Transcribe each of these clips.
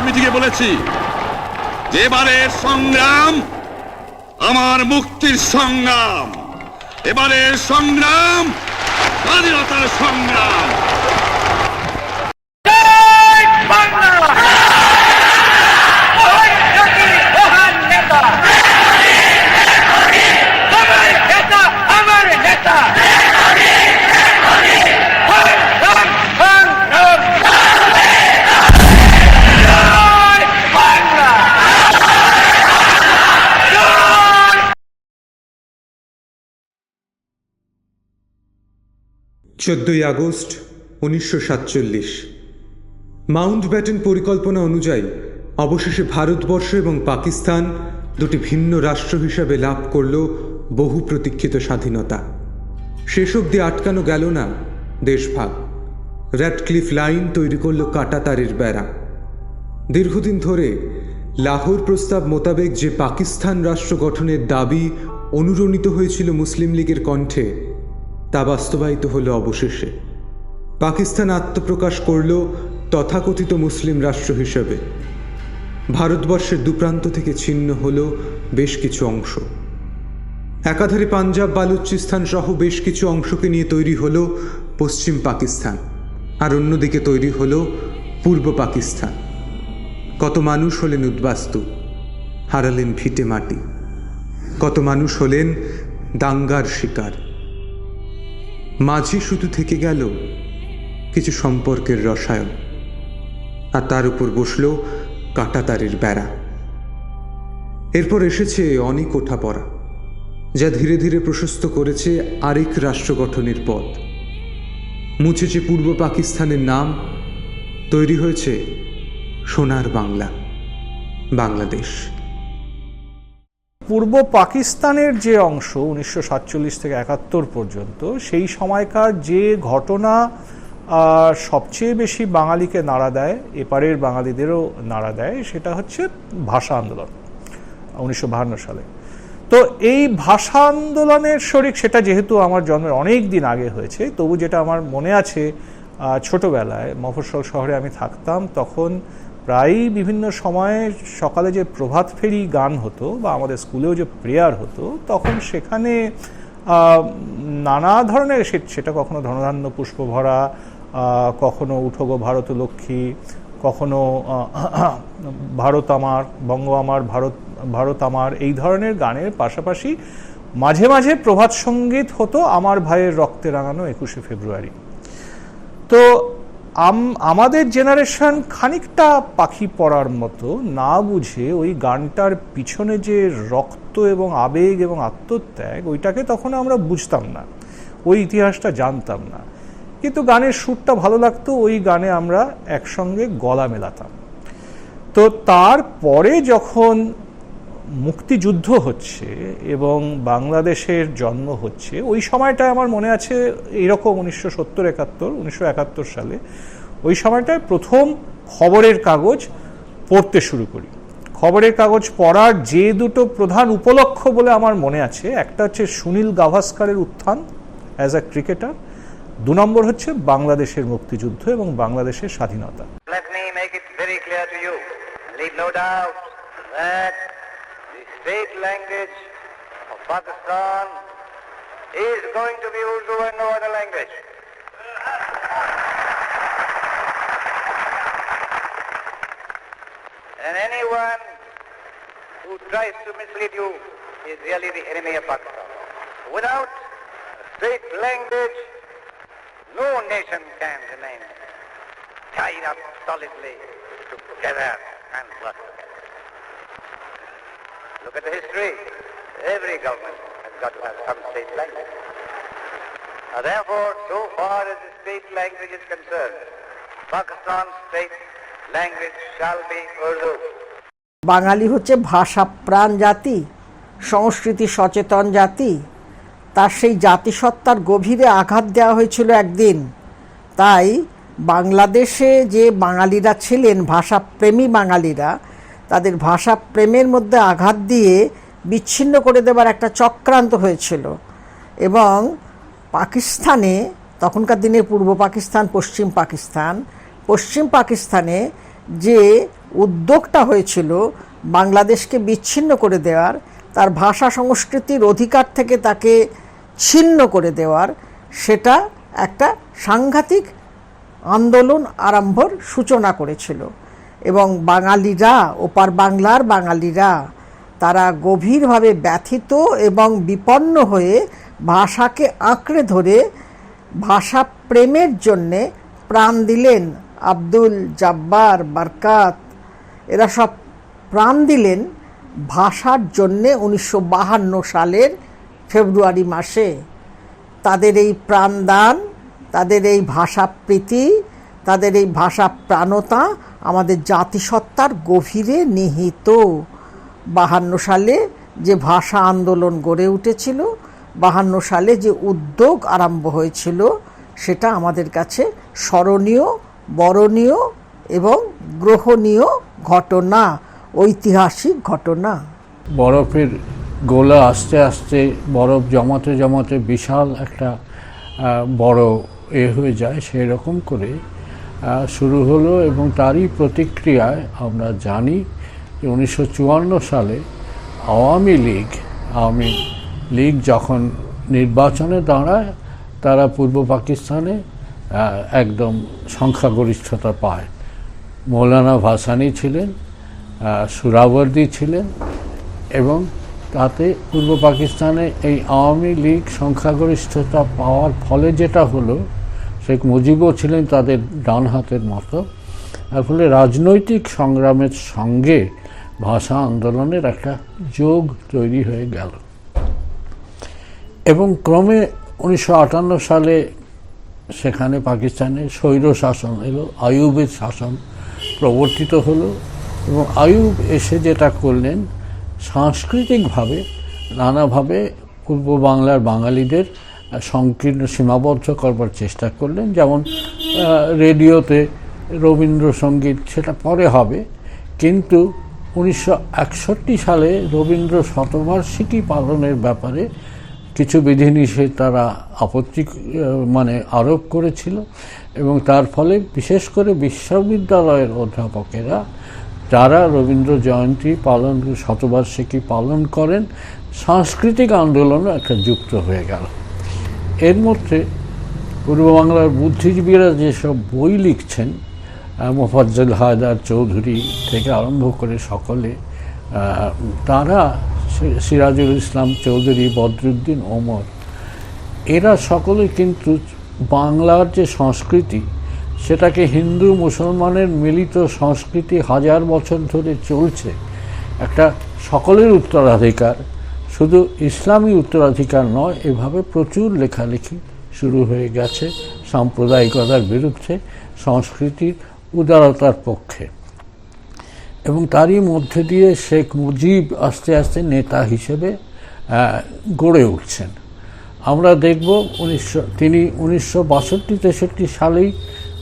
মিটিংয়ে বলেছি যে এবারের সংগ্রাম আমার মুক্তির সংগ্রাম, এবারের সংগ্রাম স্বাধীনতার সংগ্রাম। আগস্ট 1947 মাউন্টব্যাটেন পরিকল্পনা অনুযায়ী অবশেষে ভারতবর্ষ এবং পাকিস্তান দুটি ভিন্ন রাষ্ট্র হিসাবে লাভ করল বহু প্রতীক্ষিত স্বাধীনতা। শেষ অবধি আটকানো গেল না দেশভাগ। র্যাডক্লিফ লাইন তৈরি করল কাঁটাতারের বেড়া। দীর্ঘদিন ধরে লাহোর প্রস্তাব মোতাবেক যে পাকিস্তান রাষ্ট্র গঠনের দাবি অনুরণিত হয়েছিল মুসলিম লীগের কণ্ঠে, তা বাস্তবায়িত হলো অবশেষে। পাকিস্তান আত্মপ্রকাশ করল তথাকথিত মুসলিম রাষ্ট্র হিসেবে। ভারতবর্ষের দুপ্রান্ত থেকে ছিন্ন হল বেশ কিছু অংশ। একাধারে পাঞ্জাব, বালুচিস্তান সহ বেশ কিছু অংশকে নিয়ে তৈরি হলো পশ্চিম পাকিস্তান, আর অন্যদিকে তৈরি হলো পূর্ব পাকিস্তান। কত মানুষ হলেন উদ্বাস্তু, হারালেন ভিটে মাটি। কত মানুষ হলেন দাঙ্গার শিকার। মাঝে শুধু থেকে গেল কিছু সম্পর্কের রসায়ন, আর তার উপর বসল কাঁটাতারের বেড়া। এরপর এসেছে অনেক ওঠাপড়া, যা ধীরে ধীরে প্রশস্ত করেছে আরেক রাষ্ট্র গঠনের পথ। মুছেছে পূর্ব পাকিস্তানের নাম, তৈরি হয়েছে সোনার বাংলা, বাংলাদেশ। পূর্ব পাকিস্তানের যে অংশ 1947 থেকে 71 পর্যন্ত, সেই সময়কার যে ঘটনা সবচেয়ে বেশি বাঙালিকে নাড়া দেয়, এপারের বাঙালিদেরও নাড়া দেয়, সেটা হচ্ছে ভাষা আন্দোলন 1952 সালে। তো এই ভাষা আন্দোলনের শরিক, সেটা যেহেতু আমার জন্মের অনেক দিন আগে হয়েছে, তবু যেটা আমার মনে আছে, ছোটবেলায় মফস্বল শহরে আমি থাকতাম, তখন প্রায়ই বিভিন্ন সময়ে সকালে যে প্রভাত ফেরি গান হতো বা আমাদের স্কুলেও যে প্রেয়ার হতো, তখন সেখানে নানা ধরনের, সেটা কখনো ধনধান্য পুষ্প ভরা, কখনো উঠো গো ভারত লক্ষ্মী, কখনো ভারত আমার, বঙ্গ আমার, ভারত আমার, এই ধরনের গানের পাশাপাশি মাঝে মাঝে প্রভাত সঙ্গীত হতো, আমার ভাইয়ের রক্তে রাঙানো 21শে ফেব্রুয়ারি। তো আমাদের জেনারেশন খানিকটা পাখি পড়ার মতো না বুঝে ওই গানটার পিছনে যে রক্ত এবং আবেগ এবং আত্মত্যাগ, ওইটাকে তখন আমরা বুঝতাম না, ওই ইতিহাসটা জানতাম না, কিন্তু গানের সুরটা ভালো লাগতো, ওই গানে আমরা একসঙ্গে গলা মেলাতাম। তো তারপরে যখন মুক্তিযুদ্ধ হচ্ছে এবং বাংলাদেশের জন্ম হচ্ছে, ওই সময়টায় আমার মনে আছে এইরকম 1971 সালে, ওই সময়টায় প্রথম খবরের কাগজ পড়তে শুরু করি। খবরের কাগজ পড়ার যে দুটো প্রধান উপলক্ষ বলে আমার মনে আছে, একটা হচ্ছে সুনীল গাভাস্কারের উত্থান অ্যাজ আ ক্রিকেটার, 2 নম্বর হচ্ছে বাংলাদেশের মুক্তিযুদ্ধ এবং বাংলাদেশের স্বাধীনতা। Let me make it very clear to you, leave no doubt that the state language of Pakistan is going to be Urdu and no other language. And anyone who tries to mislead you is really the enemy of Pakistan. Without a state language, no nation can remain tied up solidly together and work together. Look at the history. Every government has got to have some state language. Therefore, so far as the state language is concerned, Pakistan's state language shall be Urdu. বাঙালি হচ্ছে ভাষাপ্রাণ জাতি, সংস্কৃতি সচেতন জাতি। তার সেই জাতিসত্তার গভীরে আঘাত দেওয়া হয়েছিল একদিন। তাই বাংলাদেশে যে বাঙালিরা ছিলেন, ভাষাপ্রেমী বাঙালিরা, তাদের ভাষাপ্রেমের মধ্যে আঘাত দিয়ে বিচ্ছিন্ন করে দেবার একটা চক্রান্ত হয়েছিল। এবং পাকিস্তানে, তখনকার দিনে পূর্ব পাকিস্তান, পশ্চিম পাকিস্তানে যে উদ্যোগটা হয়েছিল বাংলাদেশকে বিচ্ছিন্ন করে দেওয়ার, তার ভাষা সংস্কৃতির অধিকার থেকে তাকে ছিন্ন করে দেওয়ার, সেটা একটা সাংঘাতিক আন্দোলন আরম্ভর সূচনা করেছিল। এবং বাঙালিরা, ওপার বাংলার বাঙালিরা, তারা গভীরভাবে ব্যথিত এবং বিপন্ন হয়ে ভাষাকে আঁকড়ে ধরে ভাষা প্রেমের জন্যে প্রাণ দিলেন। আব্দুল জব্বার, বরকত, এরা সব প্রাণ দিলেন ভাষার জন্যে 1952 সালের ফেব্রুয়ারি মাসে। তাদের এই প্রাণদান, তাদের এই ভাষাপ্রীতি, তাদের এই ভাষা প্রাণতা আমাদের জাতিসত্তার গভীরে নিহিত। 52 সালে যে ভাষা আন্দোলন গড়ে উঠেছিল, 52 সালে যে উদ্যোগ আরম্ভ হয়েছিল, সেটা আমাদের কাছে স্মরণীয়, বরণীয় এবং গ্রহণীয় ঘটনা, ঐতিহাসিক ঘটনা। বরফের গোলা আস্তে আস্তে বরফ জমাতে জমাতে বিশাল একটা বড় হয়ে যায়, সেই রকম করে শুরু হলো। এবং তারই প্রতিক্রিয়ায় আমরা জানি যে 1954 সালে আওয়ামী লীগ যখন নির্বাচনে দাঁড়ায়, তারা পূর্ব পাকিস্তানে একদম সংখ্যাগরিষ্ঠতা পায়। মৌলানা ভাসানী ছিলেন, সুহরাওয়ার্দী ছিলেন, এবং তাতে পূর্ব পাকিস্তানে এই আওয়ামী লীগ সংখ্যাগরিষ্ঠতা পাওয়ার ফলে যেটা হলো, শেখ মুজিবও ছিলেন তাদের ডান হাতের মতো। এর ফলে রাজনৈতিক সংগ্রামের সঙ্গে ভাষা আন্দোলনের একটা যোগ তৈরি হয়ে গেল। এবং ক্রমে 1958 সালে সেখানে পাকিস্তানে স্বৈর শাসন এলো, আইয়ুবের শাসন প্রবর্তিত হলো। এবং আইয়ুব এসে যেটা করলেন, সাংস্কৃতিকভাবে নানাভাবে পূর্ব বাংলার বাঙালিদের সংকীর্ণ সীমাবদ্ধ করবার চেষ্টা করলেন। যেমন রেডিওতে রবীন্দ্রসঙ্গীত, সেটা পরে হবে, কিন্তু 1961 সালে রবীন্দ্র শতবার্ষিকী পালনের ব্যাপারে কিছু বিধিনিষেধ তারা আপত্তি আরোপ করেছিল। এবং তার ফলে বিশেষ করে বিশ্ববিদ্যালয়ের অধ্যাপকেরা যারা রবীন্দ্র জয়ন্তী পালন, শতবার্ষিকী পালন করেন, সাংস্কৃতিক আন্দোলনও একটা যুক্ত হয়ে গেল। এর মধ্যে পূর্ব বাংলার বুদ্ধিজীবীরা যেসব বই লিখছেন, মোফাজ্জল হায়দার চৌধুরী থেকে আরম্ভ করে সকলে, তারা সিরাজুল ইসলাম চৌধুরী, বদরুদ্দিন ওমর, এরা সকলে কিন্তু বাংলার যে সংস্কৃতি, সেটাকে হিন্দু মুসলমানের মিলিত সংস্কৃতি হাজার বছর ধরে চলছে, একটা সকলের উত্তরাধিকার, শুধু ইসলামী উত্তরাধিকার নয়, এভাবে প্রচুর লেখালেখি শুরু হয়ে গেছে সাম্প্রদায়িকতার বিরুদ্ধে, সংস্কৃতির উদারতার পক্ষে। এবং তারই মধ্যে দিয়ে শেখ মুজিব আস্তে আস্তে নেতা হিসেবে গড়ে উঠছেন। আমরা দেখব তিনি 1962-63 সালেই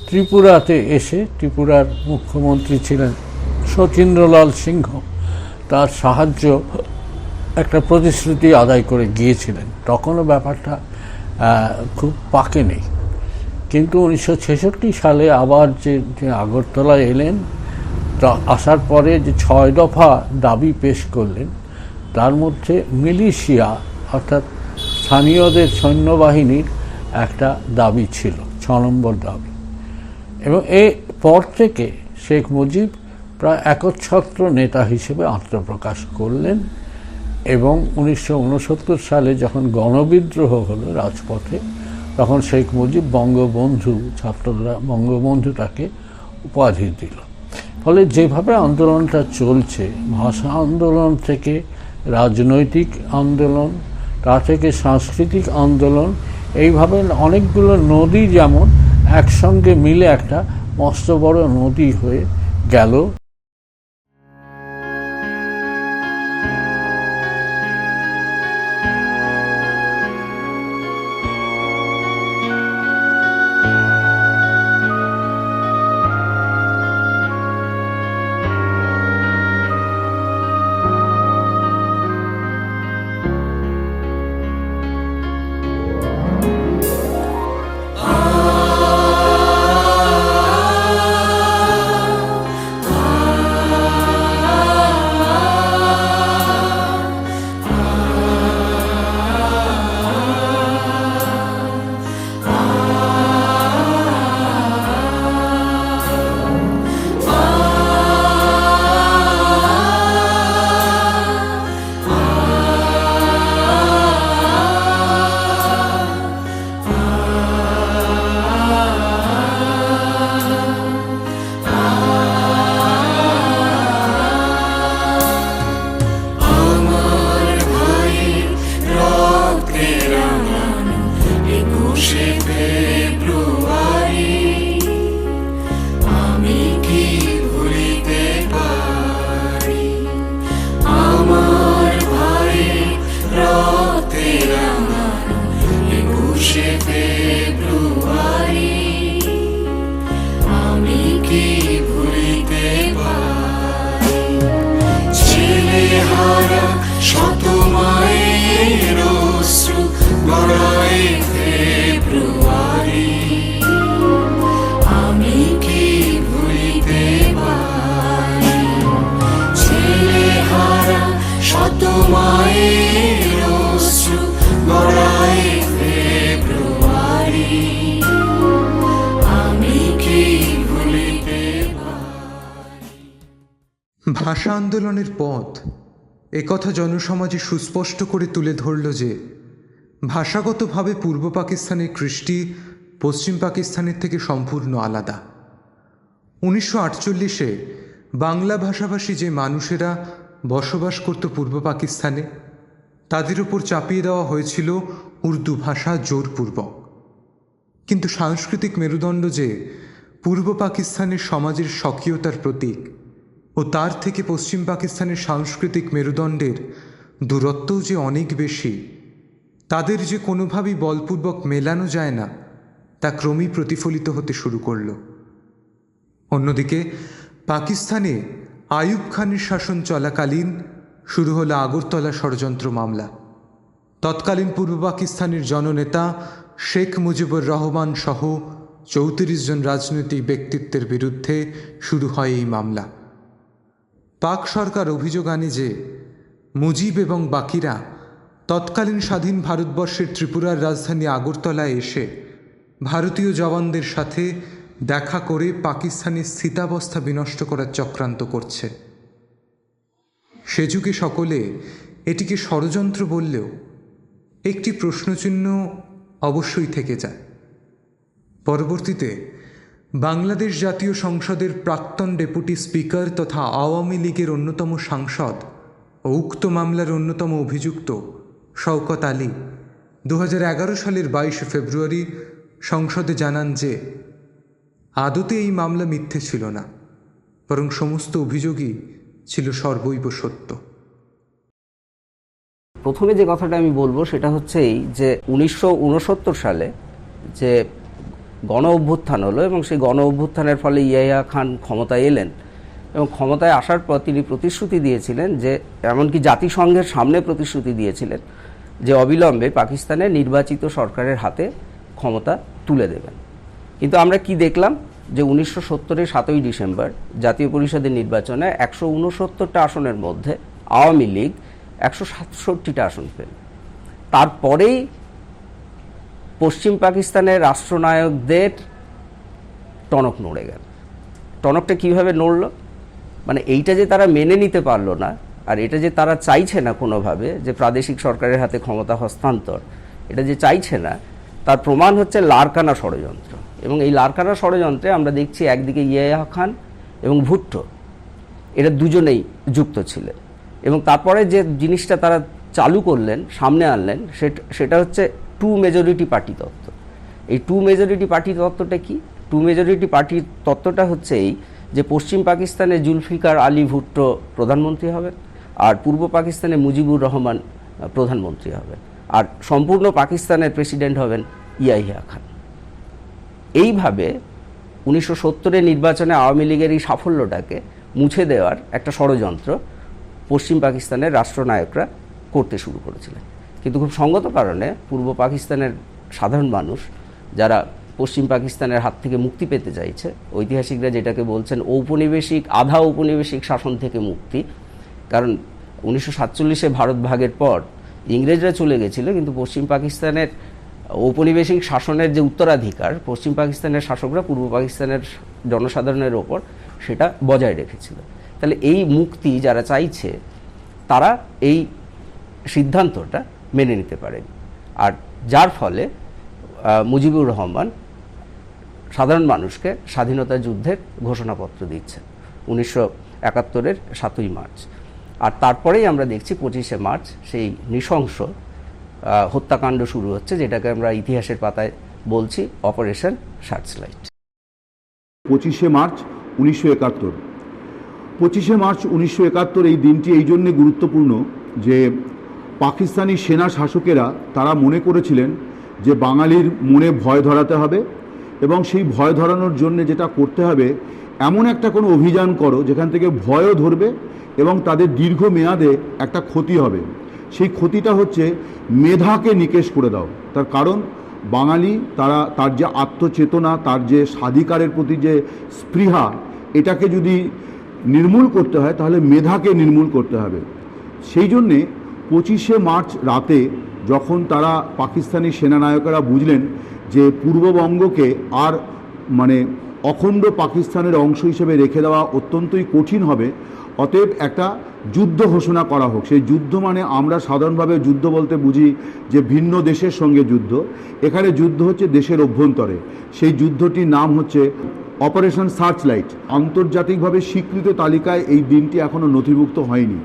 ত্রিপুরাতে এসে, ত্রিপুরার মুখ্যমন্ত্রী ছিলেন শচীন্দ্রলাল সিংহ, তার সাহায্য একটা প্রতিশ্রুতি আদায় করে গিয়েছিলেন। তখনও ব্যাপারটা খুব পাকেনি। কিন্তু 1966 সালে আবার যে আগরতলায় এলেন, আসার পরে যে 6 দফা দাবি পেশ করলেন, তার মধ্যে মিলিশিয়া অর্থাৎ স্থানীয়দের সৈন্যবাহিনীর একটা দাবি ছিল, 6 নম্বর দাবি। এবং এর পর থেকে শেখ মুজিব প্রায় একচ্ছত্র নেতা হিসেবে আত্মপ্রকাশ করলেন। এবং 1969 সালে যখন গণবিদ্রোহ হলো রাজপথে, তখন শেখ মুজিব বঙ্গবন্ধু, ছাত্ররা বঙ্গবন্ধু তাকে উপাধি দিল। ফলে যেভাবে আন্দোলনটা চলছে, ভাষা আন্দোলন থেকে রাজনৈতিক আন্দোলন, তা থেকে সাংস্কৃতিক আন্দোলন, এইভাবে অনেকগুলো নদী যেমন একসঙ্গে মিলে একটা মস্ত বড় নদী হয়ে গেল। ভাষা আন্দোলনের পথ একথা জনসমাজে সুস্পষ্ট করে তুলে ধরল যে ভাষাগতভাবে পূর্ব পাকিস্তানের কৃষ্টি পশ্চিম পাকিস্তানের থেকে সম্পূর্ণ আলাদা। 1948-এ বাংলা ভাষাভাষী যে মানুষেরা বসবাস করত পূর্ব পাকিস্তানে, তাদের উপর চাপিয়ে দেওয়া হয়েছিল উর্দু ভাষা জোরপূর্বক। কিন্তু সাংস্কৃতিক মেরুদণ্ড যে পূর্ব পাকিস্তানের সমাজের স্বকীয়তার প্রতীক ও তার থেকে পশ্চিম পাকিস্তানের সাংস্কৃতিক মেরুদণ্ডের দূরত্বও যে অনেক বেশি, তাদের যে কোনোভাবেই বলপূর্বক মেলানো যায় না, তা ক্রমেই প্রতিফলিত হতে শুরু করল। অন্যদিকে পাকিস্তানে আইয়ুব খানের শাসন চলাকালীন শুরু হলো আগরতলা ষড়যন্ত্র মামলা। তৎকালীন পূর্ব পাকিস্তানের জননেতা শেখ মুজিবুর রহমান সহ 34 জন রাজনৈতিক ব্যক্তিত্বের বিরুদ্ধে শুরু হয় এই মামলা। পাক সরকার অভিযোগ আনে যে মুজিব এবং বাকিরা তৎকালীন স্বাধীন ভারতবর্ষের ত্রিপুরার রাজধানী আগরতলায় এসে ভারতীয় জওয়ানদের সাথে দেখা করে পাকিস্তানের স্থিতাবস্থা বিনষ্ট করার চক্রান্ত করছে। সে যুগে সকলে এটিকে ষড়যন্ত্র বললেও একটি প্রশ্নচিহ্ন অবশ্যই থেকে যায়। পরবর্তীতে বাংলাদেশ জাতীয় সংসদের প্রাক্তন ডেপুটি স্পিকার তথা আওয়ামী লীগের অন্যতম সাংসদ ও উক্ত মামলার অন্যতম অভিযুক্ত শওকত আলী 2011 সালের 22 ফেব্রুয়ারি সংসদে জানান যে আদতে এই মামলা মিথ্যে ছিল না, বরং সমস্ত অভিযোগই ছিল সর্বৈব সত্য। প্রথমে যে কথাটা আমি বলবো সেটা হচ্ছে এই যে 1969 সালে যে গণ অভ্যুত্থান হলো এবং সেই গণ অভ্যুত্থানের ফলে ইয়াহিয়া খান ক্ষমতায় এলেন এবং ক্ষমতায় আসার পর তিনি প্রতিশ্রুতি দিয়েছিলেন যে, এমনকি জাতিসংঘের সামনে প্রতিশ্রুতি দিয়েছিলেন যে অবিলম্বে পাকিস্তানের নির্বাচিত সরকারের হাতে ক্ষমতা তুলে দেবেন। কিন্তু আমরা কি দেখলাম যে 1970-এর 7ই ডিসেম্বর জাতীয় পরিষদের নির্বাচনে 169টা আসনের মধ্যে আওয়ামী লীগ 167টা আসন পেল। তারপরেই পশ্চিম পাকিস্তানের রাষ্ট্রনায়কদের টনক নড়ে গেল। টনকটা কিভাবে নড়ল? মানে এইটা যে তারা মেনে নিতে পারলো না, আর এটা যে তারা চাইছে না কোনোভাবে যে প্রাদেশিক সরকারের হাতে ক্ষমতা হস্তান্তর, এটা যে চাইছে না, তার প্রমাণ হচ্ছে লারকানা ষড়যন্ত্র। এবং এই লারকানা ষড়যন্ত্রে আমরা দেখছি একদিকে ইয়াহিয়া খান এবং ভুট্টো, এরা দুজনেই যুক্ত ছিলেন। এবং তারপরে যে জিনিসটা তারা চালু করলেন, সামনে আনলেন, সেটা হচ্ছে টু মেজরিটি পার্টি তত্ত্ব। এই টু মেজরিটি পার্টি তত্ত্বটা কি? টু মেজরিটি পার্টি তত্ত্বটা হচ্ছে এই যে পশ্চিম পাকিস্তানে জুলফিকার আলী ভুট্টো প্রধানমন্ত্রী হবেন, আর পূর্ব পাকিস্তানে মুজিবুর রহমান প্রধানমন্ত্রী হবেন, আর সম্পূর্ণ পাকিস্তানের প্রেসিডেন্ট হবেন ইয়াহিয়া খান। এইভাবে 1970-এর নির্বাচনে আওয়ামী লীগের এই সাফল্যটাকে মুছে দেওয়ার একটা ষড়যন্ত্র পশ্চিম পাকিস্তানের রাষ্ট্রনায়করা করতে শুরু করেছিলেন। কিন্তু খুব সঙ্গত কারণে পূর্ব পাকিস্তানের সাধারণ মানুষ, যারা পশ্চিম পাকিস্তানের হাত থেকে মুক্তি পেতে চাইছে, ঐতিহাসিকরা যেটাকে বলছেন ঔপনিবেশিক, আধা ঔপনিবেশিক শাসন থেকে মুক্তি, কারণ 1947-এ ভারত ভাগের পর ইংরেজরা চলে গেছিল, কিন্তু পশ্চিম পাকিস্তানের ঔপনিবেশিক শাসনের যে উত্তরাধিকার পশ্চিম পাকিস্তানের শাসকরা পূর্ব পাকিস্তানের জনসাধারণের ওপর সেটা বজায় রেখেছিল। তাহলে এই মুক্তি যারা চাইছে তারা এই সিদ্ধান্তটা মেনে নিতে পারেন, আর যার ফলে মুজিবুর রহমান সাধারণ মানুষকে স্বাধীনতা যুদ্ধের ঘোষণাপত্র দিচ্ছেন 1971-এর 7ই মার্চ। আর তারপরেই আমরা দেখছি 25শে মার্চ সেই নৃশংস হত্যাকাণ্ড শুরু হচ্ছে, যেটাকে আমরা ইতিহাসের পাতায় বলছি অপারেশন সার্চলাইট। 25শে মার্চ 1971। 25শে মার্চ 1971 এই দিনটি এই জন্যে গুরুত্বপূর্ণ যে পাকিস্তানি সেনা শাসকেরা তারা মনে করেছিলেন যে বাঙালির মনে ভয় ধরাতে হবে, এবং সেই ভয় ধরানোর জন্য যেটা করতে হবে, এমন একটা কোনো অভিযান করো যেখান থেকে ভয়ও ধরবে এবং তাদের দীর্ঘমেয়াদে একটা ক্ষতি হবে। সেই ক্ষতিটা হচ্ছে মেধাকে নিকেশ করে দাও। তার কারণ বাঙালি তার যে আত্মচেতনা, তার যে স্বাধিকারের প্রতি যে স্পৃহা, এটাকে যদি নির্মূল করতে হয় তাহলে মেধাকে নির্মূল করতে হবে। সেই জন্যে 25শে মার্চ রাতে যখন তারা পাকিস্তানি সেনানায়কেরা বুঝলেন যে পূর্ববঙ্গকে আর অখণ্ড পাকিস্তানের অংশ হিসেবে রেখে দেওয়া অত্যন্তই কঠিন হবে। অতএব একটা যুদ্ধ ঘোষণা করা হোক। সেই যুদ্ধ মানে আমরা সাধারণভাবে যুদ্ধ বলতে বুঝি যে ভিন্ন দেশের সঙ্গে যুদ্ধ। এখানে যুদ্ধ হচ্ছে দেশের অভ্যন্তরে। সেই যুদ্ধটির নাম হচ্ছে অপারেশন সার্চলাইট। আন্তর্জাতিকভাবে স্বীকৃত তালিকায় এই দিনটি এখনও নথিভুক্ত হয়নি।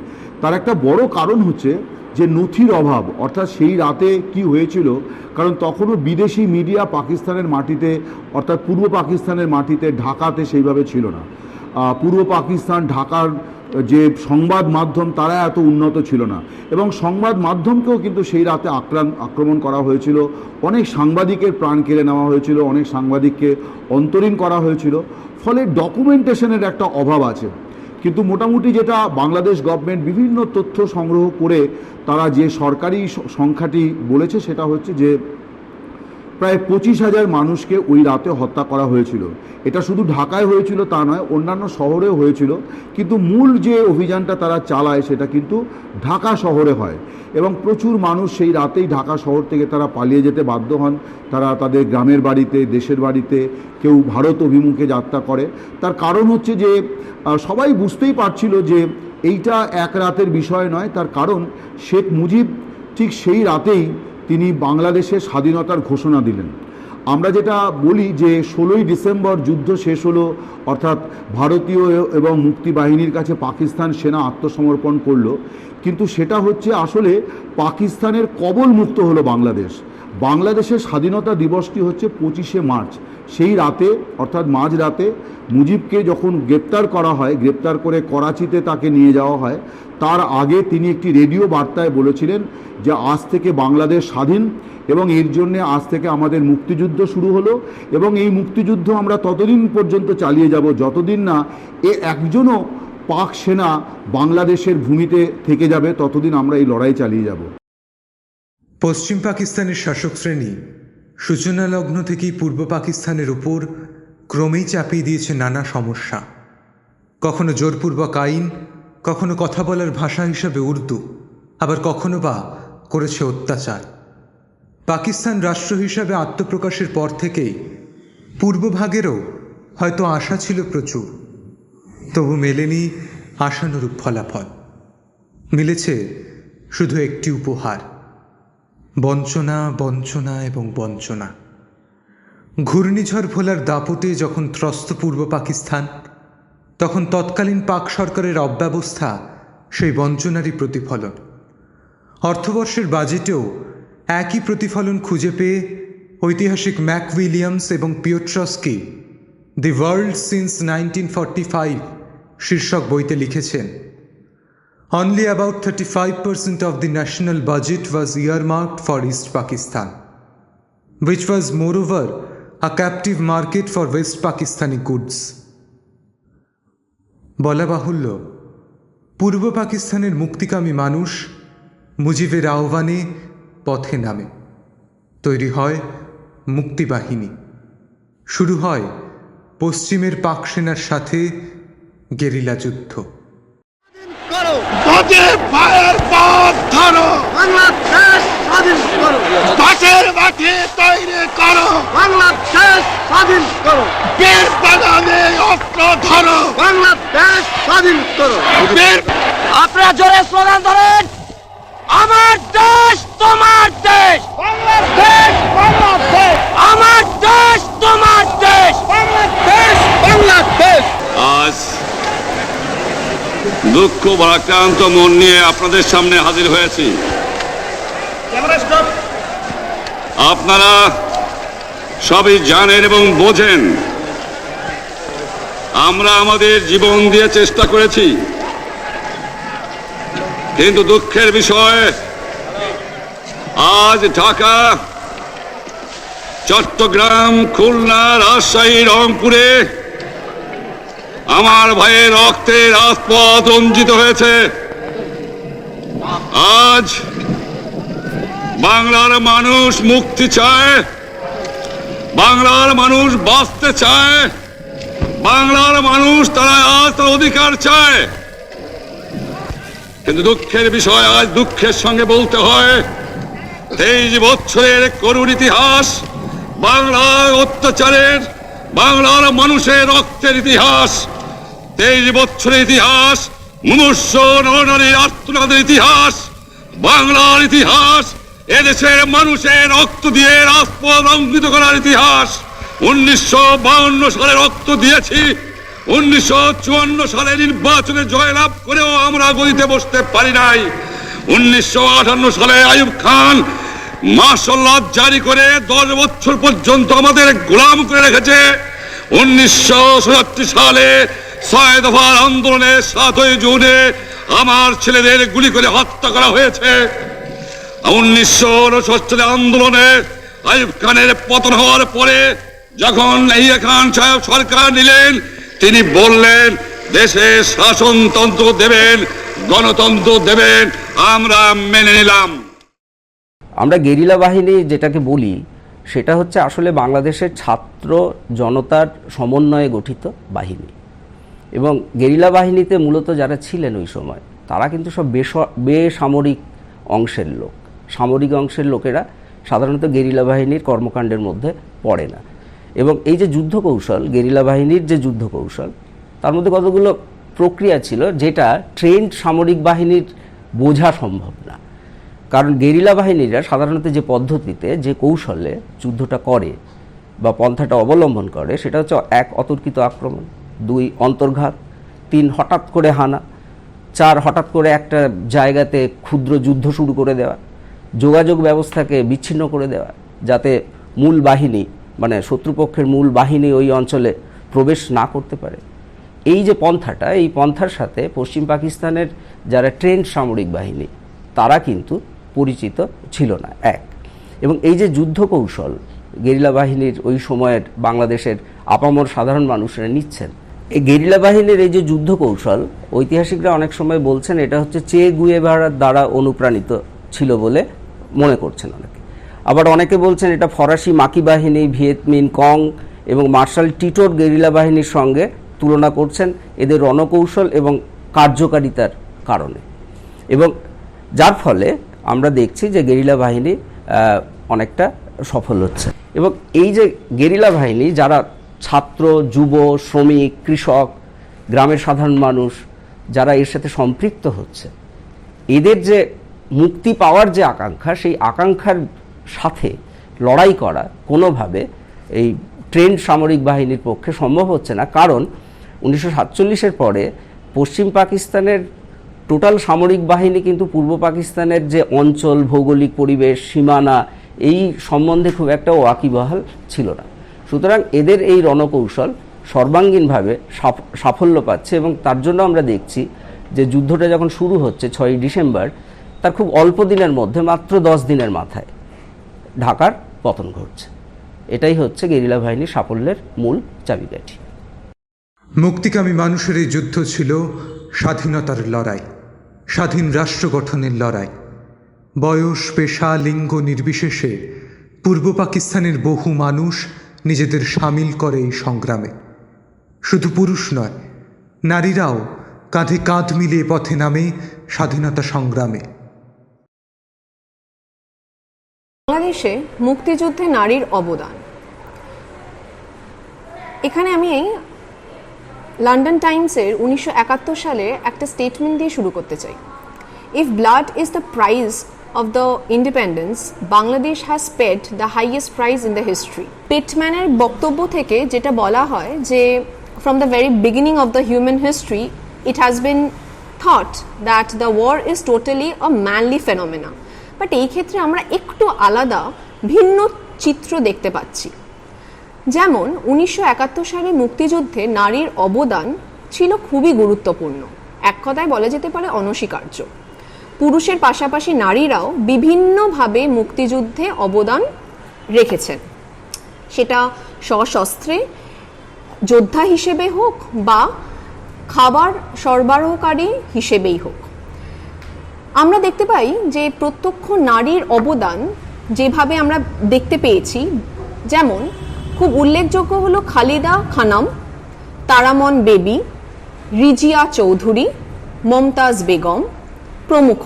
তার একটা বড় কারণ হচ্ছে যে নথির অভাব, অর্থাৎ সেই রাতে কি হয়েছিল, কারণ তখনও বিদেশি মিডিয়া পাকিস্তানের মাটিতে, অর্থাৎ পূর্ব পাকিস্তানের মাটিতে, ঢাকাতে সেইভাবে ছিল না। পূর্ব পাকিস্তান, ঢাকার যে সংবাদ মাধ্যম তারা এত উন্নত ছিল না, এবং সংবাদ মাধ্যমকেও কিন্তু সেই রাতে আক্রমণ করা হয়েছিল। অনেক সাংবাদিকের প্রাণ কেড়ে নেওয়া হয়েছিল, অনেক সাংবাদিককে অন্তরীণ করা হয়েছিল। ফলে ডকুমেন্টেশনের একটা অভাব আছে। কিন্তু মোটামুটি যেটা বাংলাদেশ গভর্নমেন্ট বিভিন্ন তথ্য সংগ্রহ করে তারা যে সরকারি সংখ্যাটি বলেছে সেটা হচ্ছে যে প্রায় 25,000 মানুষকে ওই রাতে হত্যা করা হয়েছিল। এটা শুধু ঢাকায় হয়েছিল তা নয়, অন্যান্য শহরেও হয়েছিল, কিন্তু মূল যে অভিযানটা তারা চালায় সেটা কিন্তু ঢাকা শহরে হয়। এবং প্রচুর মানুষ সেই রাতেই ঢাকা শহর থেকে তারা পালিয়ে যেতে বাধ্য হন। তারা তাদের গ্রামের বাড়িতে, দেশের বাড়িতে, কেউ ভারত অভিমুখে যাত্রা করে। তার কারণ হচ্ছে যে সবাই বুঝতেই পারছিল যে এইটা এক রাতের বিষয় নয়। তার কারণ শেখ মুজিব ঠিক সেই রাতেই তিনি বাংলাদেশের স্বাধীনতার ঘোষণা দিলেন। আমরা যেটা বলি যে 16ই ডিসেম্বর যুদ্ধ শেষ হলো, অর্থাৎ ভারতীয় এবং মুক্তি বাহিনীর কাছে পাকিস্তান সেনা আত্মসমর্পণ করলো, কিন্তু সেটা হচ্ছে আসলে পাকিস্তানের কবল মুক্ত হলো বাংলাদেশ। বাংলাদেশের স্বাধীনতা দিবসটি হচ্ছে 25শে মার্চ। সেই রাতে, অর্থাৎ মাঝরাতে মুজিবকে যখন গ্রেপ্তার করা হয়, গ্রেপ্তার করে করাচিতে তাকে নিয়ে যাওয়া হয়, তার আগে তিনি একটি রেডিও বার্তায় বলেছিলেন যে আজ থেকে বাংলাদেশ স্বাধীন, এবং এর জন্যে আজ থেকে আমাদের মুক্তিযুদ্ধ শুরু হলো, এবং এই মুক্তিযুদ্ধ আমরা ততদিন পর্যন্ত চালিয়ে যাব যতদিন না একজনও পাক সেনা বাংলাদেশের ভূমিতে থেকে যাবে, ততদিন আমরা এই লড়াই চালিয়ে যাব। পশ্চিম পাকিস্তানের শাসক শ্রেণী সূচনা লগ্ন থেকেই পূর্ব পাকিস্তানের উপর ক্রমেই চাপিয়ে দিয়েছে নানা সমস্যা। কখনো জোরপূর্বক আইন, কখনো কথা বলার ভাষা হিসেবে উর্দু, আবার কখনো বা করেছে অত্যাচার। পাকিস্তান রাষ্ট্র হিসাবে আত্মপ্রকাশের পর থেকেই পূর্বভাগেরও হয়তো আশা ছিল প্রচুর, তবু মেলেনি আশানুরূপ ফলাফল। মিলেছে শুধু একটি উপহার: বঞ্চনা, বঞ্চনা এবং বঞ্চনা। ঘূর্ণিঝড় ভোলার দাপটে যখন ত্রস্ত পূর্ব পাকিস্তান, তখন তৎকালীন পাক সরকারের অব্যবস্থা সেই বঞ্চনারই প্রতিফলন। অর্থবর্ষের বাজেটেও একই প্রতিফলন খুঁজে পেয়ে ঐতিহাসিক ম্যাকউইলিয়ামস এবং পিওট্রস্কি দি ওয়ার্ল্ড সিন্স 1945 শীর্ষক বইতে লিখেছেন, Only about 35% of the national budget was earmarked for East Pakistan, which was moreover a captive market for West Pakistani goods. বলা বাহুল্য, পূর্ব পাকিস্তানের মুক্তিকামী মানুষ মুজিবের আহ্বানে পথে নামে। তৈরি হয় মুক্তিবাহিনী। শুরু হয় পশ্চিমের পাক সেনার সাথে গেরিলা যুদ্ধ। বাংলাদেশ স্বাধীন করো, বাটের মাঠে তৈরি করো, বাংলাদেশ স্বাধীন করো, বীর বাগানে অস্ত্র ধরো, বাংলাদেশ স্বাধীন করো। আপনারা জোরে স্লোগান ধরেন, আমার দেশ তোমার দেশ, বাংলাদেশ বাংলাদেশ, আমার দেশ তোমার দেশ, বাংলাদেশ বাংলাদেশ। আজ দুঃখ ভারাক্রান্ত মন নিয়ে আপনাদের সামনে হাজির হয়েছি। আপনারা সবই জানেন এবং বোঝেন আমরা আমাদের জীবন দিয়ে চেষ্টা করেছি, কিন্তু দুঃখের বিষয় আজ ঢাকা, চট্টগ্রাম, খুলনা, রাজশাহী, রংপুরে আমার ভাইয়ের রক্তে রাজপথ রঞ্জিত হয়েছে। আজ বাংলার মানুষ মুক্তি চায়, বাংলার মানুষ বাঁচতে চায়, বাংলার মানুষ তারা আজ তার অধিকার চায়। কিন্তু দুঃখের বিষয়, আজ দুঃখের সঙ্গে বলতে হয় 23 বছরের করুণ ইতিহাস বাংলার অত্যাচারের, বাংলার মানুষের রক্তের ইতিহাস, 23 বছরের ইতিহাস, মুমূর্ষ নরনারীর আর্তনাদের ইতিহাস, বাংলার ইতিহাস, এদেশের মানুষের রক্ত দিয়ে রাজপথ অঙ্কিত করার ইতিহাস। 1952 সালে রক্ত দিয়েছি, 1954 সালে নির্বাচনে জয়লাভ করেও আমরা গদিতে বসতে পারি নাই। 1958 সালে আইয়ুব খান মার্শাল ল জারি করে 10 বছর পর্যন্ত আমাদের গোলাম করে রেখেছে। 1967 সালে 6 দফার আন্দোলনে 7ই জুনে আমার ছেলেদের গুলি করে হত্যা করা হয়েছে। 1969 সালে আন্দোলনে আইয়ুব খানের পতন হওয়ার পরে যখন ইয়াহিয়া খান সাহেব সরকার নিলেন, তিনি বললেন দেশে শাসনতন্ত্র দেবেন, গণতন্ত্র দেবেন, আমরা মেনে নিলাম। আমরা গেরিলা বাহিনী যেটাকে বলি সেটা হচ্ছে আসলে বাংলাদেশের ছাত্র জনতার সমন্বয়ে গঠিত বাহিনী, এবং গেরিলা বাহিনীতে মূলত যারা ছিলেন ওই সময় তারা কিন্তু সব বেসামরিক অংশের লোক। সামরিক অংশের লোকেরা সাধারণত গেরিলা বাহিনীর কর্মকাণ্ডের মধ্যে পড়ে না। এবং এই যে যুদ্ধ কৌশল, গেরিলা বাহিনীর যে যুদ্ধ কৌশল, তার মধ্যে কতগুলো প্রক্রিয়া ছিল যেটা ট্রেন্ড সামরিক বাহিনীর বোঝা সম্ভব না। কারণ গেরিলা বাহিনীরা সাধারণত যে পদ্ধতিতে যে কৌশলে যুদ্ধটা করে বা পন্থাটা অবলম্বন করে সেটা হচ্ছে 1 অতর্কিত আক্রমণ, 2 অন্তর্ঘাত, 3 হঠাৎ করে হানা, 4 হঠাৎ করে একটা জায়গাতে ক্ষুদ্র যুদ্ধ শুরু করে দেওয়া, যোগাযোগ ব্যবস্থাকে বিচ্ছিন্ন করে দেওয়া যাতে মূল বাহিনী মানে শত্রুপক্ষের মূল বাহিনী ওই অঞ্চলে প্রবেশ না করতে পারে। এই যে পন্থাটা, এই পন্থার সাথে পশ্চিম পাকিস্তানের যারা ট্রেন্ড সামরিক বাহিনী তারা কিন্তু পরিচিত ছিল না। এবং এই যে যুদ্ধ কৌশল গেরিলা বাহিনীর ওই সময়ের বাংলাদেশের আপামর সাধারণ মানুষরা নিচ্ছেন, এই গেরিলা বাহিনীর এই যে যুদ্ধ কৌশল ঐতিহাসিকরা অনেক সময় বলছেন এটা হচ্ছে চে গুয়েভারার দ্বারা অনুপ্রাণিত ছিল বলে মনে করছেন অনেকে। আবার অনেকে বলছেন এটা ফরাসি মাকি বাহিনী, ভিয়েতমিন কং এবং মার্শাল টিটোর গেরিলা বাহিনীর সঙ্গে তুলনা করছেন এদের রণকৌশল এবং কার্যকারিতার কারণে। এবং যার ফলে আমরা দেখছি যে গেরিলা বাহিনী অনেকটা সফল হচ্ছে। এবং এই যে গেরিলা বাহিনী যারা ছাত্র, যুব, শ্রমিক, কৃষক, গ্রামের সাধারণ মানুষ যারা এর সাথে সম্পৃক্ত হচ্ছে, এদের যে মুক্তি পাওয়ার যে আকাঙ্ক্ষা, সেই আকাঙ্ক্ষার সাথে লড়াই করা কোনোভাবে এই ট্রেন্ড সামরিক বাহিনীর পক্ষে সম্ভব হচ্ছে না। কারণ 1947-এর পরে পশ্চিম পাকিস্তানের টোটাল সামরিক বাহিনী কিন্তু পূর্ব পাকিস্তানের যে অঞ্চল, ভৌগোলিক পরিবেশ, সীমানা এই সম্বন্ধে খুব একটা ওয়াকিবহাল ছিল না। সুতরাং এদের এই রণকৌশল সর্বাঙ্গীনভাবে সাফল্য পাচ্ছে এবং তার জন্য আমরা দেখছি যে যুদ্ধটা যখন শুরু হচ্ছে 6ই ডিসেম্বর, তার খুব অল্প দিনের মধ্যে, মাত্র 10 দিনের মাথায় ঢাকার পতন ঘটছে। এটাই হচ্ছে গেরিলা বাহিনীর সাফল্যের মূল চাবিকাঠি। মুক্তিকামী মানুষের এই যুদ্ধ ছিল স্বাধীনতার লড়াই, স্বাধীন রাষ্ট্র গঠনের লড়াই। বয়স, পেশা, লিঙ্গ নির্বিশেষে পূর্ব পাকিস্তানের বহু মানুষ নিজেদের সামিল করে এই সংগ্রামে। শুধু পুরুষ নয়, নারীরাও কাঁধে কাঁধ মিলিয়ে পথে নামে স্বাধীনতা সংগ্রামে। বাংলাদেশে মুক্তিযুদ্ধে নারীর অবদান, এখানে আমি লন্ডন টাইমসের 1971 সালে একটা স্টেটমেন্ট দিয়ে শুরু করতে চাই। If blood is the prize of the independence, Bangladesh has paid the highest price in the history. পিটম্যানের বক্তব্য থেকে যেটা বলা হয় যে from the very beginning of the human history it has been thought that the war is totally a manly phenomena. But এই ক্ষেত্রে আমরা একটু আলাদা ভিন্ন চিত্র দেখতে পাচ্ছি। যেমন 1971 সালে মুক্তিযুদ্ধে নারীর অবদান ছিল খুবই গুরুত্বপূর্ণ, এক কথায় বলা যেতে পারে অনস্বীকার্য। পুরুষের পাশাপাশি নারীরাও বিভিন্নভাবে মুক্তিযুদ্ধে অবদান রেখেছেন, সেটা সশস্ত্রে যোদ্ধা হিসেবে হোক বা খাবার সরবরাহকারী হিসেবেই হোক। আমরা দেখতে পাই যে প্রত্যক্ষ নারীর অবদান যেভাবে আমরা দেখতে পেয়েছি, যেমন খুব উল্লেখযোগ্য হলো খালিদা খানম, তারামন বেবি, রিজিয়া চৌধুরী, মমতাজ বেগম প্রমুখ।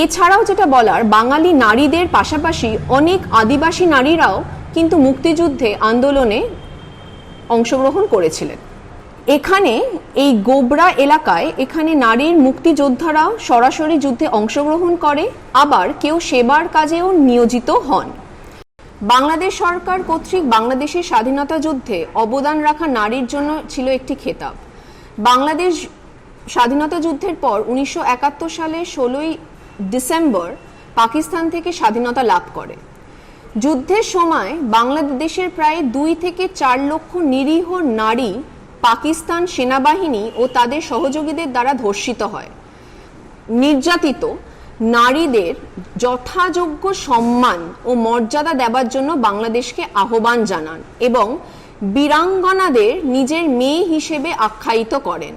এছাড়াও যেটা বলার, বাঙালি নারীদের পাশাপাশি অনেক আদিবাসী নারীরাও কিন্তু মুক্তিযুদ্ধে আন্দোলনে অংশগ্রহণ করেছিলেন। এখানে এই গোবরা এলাকায় এখানে নারীর মুক্তিযোদ্ধারাও সরাসরি যুদ্ধে অংশগ্রহণ করে, আবার কেউ সেবার কাজেও নিয়োজিত হন। বাংলাদেশ সরকার কর্তৃক বাংলাদেশের স্বাধীনতা যুদ্ধে অবদান রাখা নারীর জন্য ছিল একটি খেতাব। বাংলাদেশ স্বাধীনতা যুদ্ধের পর 1971 সালের 16ই ডিসেম্বর পাকিস্তান থেকে স্বাধীনতা লাভ করে। যুদ্ধের সময় বাংলাদেশের প্রায় 2 থেকে 4 লক্ষ নিরীহ নারী পাকিস্তান সেনাবাহিনী ও তাদের সহযোগীদের দ্বারা ধর্ষিত হয়। নির্যাতিত নারীদের যথাযোগ্য সম্মান ও মর্যাদা দেবার জন্য বাংলাদেশকে আহ্বান জানান এবং বীরাঙ্গনাদের নিজের মেয়ে হিসেবে আখ্যায়িত করেন।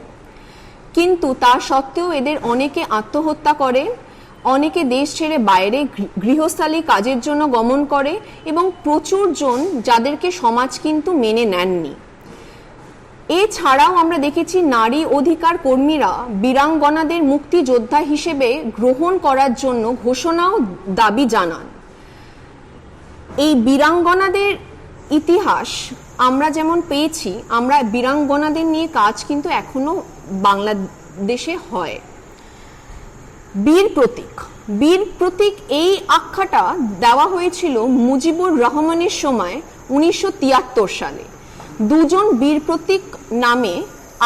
কিন্তু তা সত্ত্বেও এদের অনেকে আত্মহত্যা করে, অনেকে দেশ ছেড়ে বাইরে গৃহস্থালী কাজের জন্য গমন করে এবং প্রচুর জন যাদেরকে সমাজ কিন্তু মেনে নেননি। এছাড়াও আমরা দেখেছি নারী অধিকার কর্মীরা বীরাঙ্গনাদের মুক্তিযোদ্ধা হিসেবে গ্রহণ করার জন্য ঘোষণাও দাবি জানান। এই বীরাঙ্গনাদের ইতিহাস আমরা যেমন পেয়েছি, আমরা বীরাঙ্গনাদের নিয়ে কাজ কিন্তু এখনো বাংলাদেশে হয়। বীর প্রতীক, বীর প্রতীক এই আখ্যাটা দেওয়া হয়েছিল মুজিবুর রহমানের সময় 1973 সালে। দুজন বীর প্রতীক নামে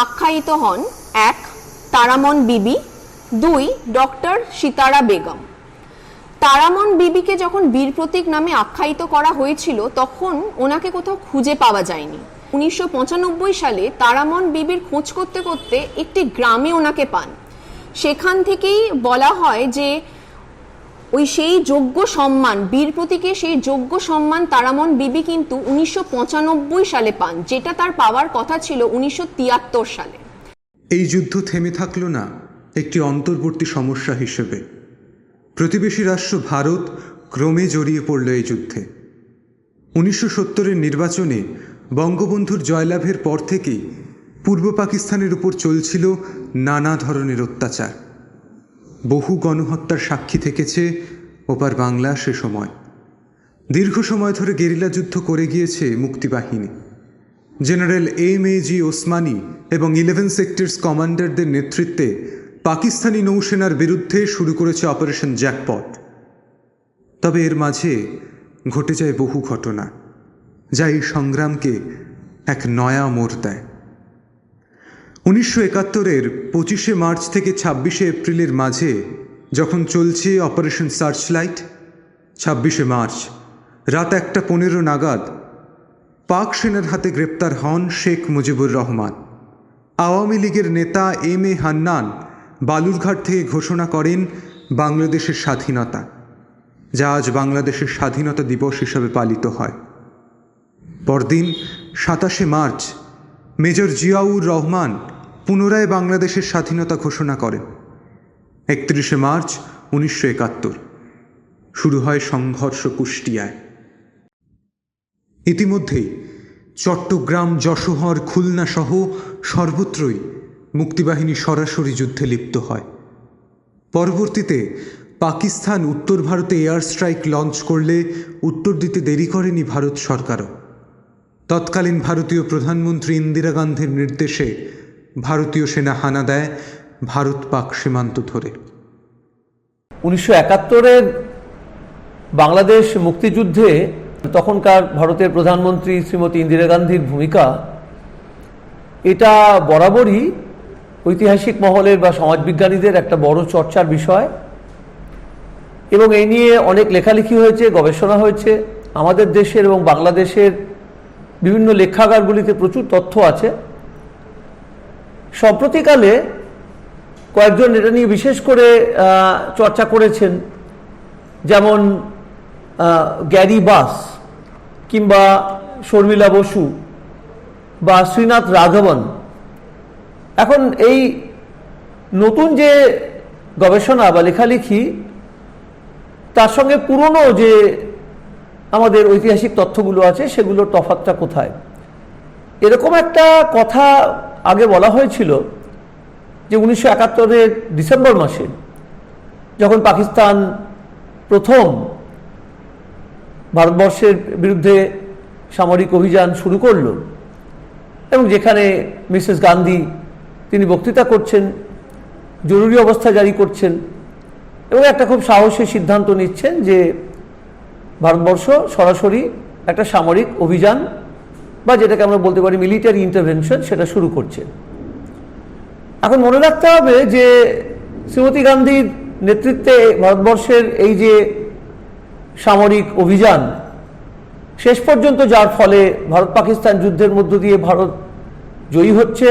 আখ্যায়িত হন, এক তারামন বিবি, দুই ডক্টর সিতারা বেগম। তারামন বিবিকে যখন বীর প্রতীক নামে আখ্যায়িত করা হয়েছিল তখন ওনাকে কোথাও খুঁজে পাওয়া যায়নি। 1995 সালে তারামন বিবির খোঁজ করতে করতে একটি গ্রামে ওনাকে পান। সেখান থেকেই বলা হয় যে ওই সেই যোগ্য সম্মান, বীর প্রতীকে সেই যোগ্য সম্মান তারামন বিবি কিন্তু 1995 সালে পান, যেটা তার পাওয়ার কথা ছিল 1973 সালে। এই যুদ্ধ থেমে থাকলো না একটি অন্তর্বর্তী সমস্যা হিসেবে। প্রতিবেশী রাষ্ট্র ভারত ক্রমে জড়িয়ে পড়ল এই যুদ্ধে। 1970-এর নির্বাচনে বঙ্গবন্ধুর জয়লাভের পর থেকেই পূর্ব পাকিস্তানের উপর চলছিল নানা ধরনের অত্যাচার। বহু গণহত্যার সাক্ষী থেকেছে ওপার বাংলা সে সময়। দীর্ঘ সময় ধরে গেরিলা যুদ্ধ করে গিয়েছে মুক্তিবাহিনী। জেনারেল MAG ওসমানী এবং 11 সেক্টরস কমান্ডারদের নেতৃত্বে পাকিস্তানি নৌসেনার বিরুদ্ধে শুরু করেছে অপারেশন জ্যাকপট। তবে এর মাঝে ঘটে যায় বহু ঘটনা, যা এই সংগ্রামকে এক নয়া মোড় দেয়। 1971-এর 25শে মার্চ থেকে 26শে এপ্রিলের মাঝে যখন চলছে অপারেশন সার্চলাইট, 26শে মার্চ রাত 1:15 নাগাদ পাক সেনার হাতে গ্রেপ্তার হন শেখ মুজিবুর রহমান। আওয়ামী লীগের নেতা MA হান্নান বালুরঘাট থেকে ঘোষণা করেন বাংলাদেশের স্বাধীনতা, যা আজ বাংলাদেশের স্বাধীনতা দিবস হিসেবে পালিত হয়। পরদিন 27শে মার্চ মেজর জিয়াউর রহমান পুনরায় বাংলাদেশের স্বাধীনতা ঘোষণা করেন। 31শে মার্চ 1971 শুরু হয় সংঘর্ষ কুষ্টিয়ায়। ইতিমধ্যেই চট্টগ্রাম, যশোহর, খুলনা সহ সর্বত্রই মুক্তিবাহিনী সরাসরি যুদ্ধে লিপ্ত হয়। পরবর্তীতে পাকিস্তান উত্তর ভারতে এয়ার স্ট্রাইক লঞ্চ করলে উত্তর দিতে দেরি করেনি ভারত সরকারও। তৎকালীন ভারতীয় প্রধানমন্ত্রী ইন্দিরা গান্ধীর নির্দেশে ভারতীয় সেনা হানা দেয় ভারত পাক সীমান্ত ধরে। 1971-এর বাংলাদেশ মুক্তিযুদ্ধে তখনকার ভারতের প্রধানমন্ত্রী শ্রীমতী ইন্দিরা গান্ধীর ভূমিকা, এটা বরাবরই ঐতিহাসিক মহলের বা সমাজবিজ্ঞানীদের একটা বড় চর্চার বিষয় এবং এই নিয়ে অনেক লেখালেখি হয়েছে, গবেষণা হয়েছে। আমাদের দেশের এবং বাংলাদেশের বিভিন্ন লেখাগারগুলিতে প্রচুর তথ্য আছে। সম্প্রতিকালে কয়েকজন এটা নিয়ে বিশেষ করে চর্চা করেছেন, যেমন গ্যারি বাস কিংবা শর্মিলা বসু বা শ্রীনাথ রাঘবন। এখন এই নতুন যে গবেষণা বা লেখালেখি, তার সঙ্গে পুরনো যে আমাদের ঐতিহাসিক তথ্যগুলো আছে সেগুলোর তফাৎটা কোথায়? এরকম একটা কথা আগে বলা হয়েছিল যে 1971-এর ডিসেম্বর মাসে যখন পাকিস্তান প্রথম ভারতবর্ষের বিরুদ্ধে সামরিক অভিযান শুরু করল, এবং যেখানে মিসেস গান্ধী তিনি বক্তৃতা করছেন, জরুরি অবস্থা জারি করছেন এবং একটা খুব সাহসী সিদ্ধান্ত নিচ্ছেন যে ভারতবর্ষ সরাসরি একটা সামরিক অভিযান বা যেটাকে আমরা বলতে পারি মিলিটারি ইন্টারভেনশন সেটা শুরু করছে। এখন মনে রাখতে হবে যে শ্রীমতী গান্ধীর নেতৃত্বে ভারতবর্ষের এই যে সামরিক অভিযান শেষ পর্যন্ত যার ফলে ভারত পাকিস্তান যুদ্ধের মধ্য দিয়ে ভারত জয়ী হচ্ছে,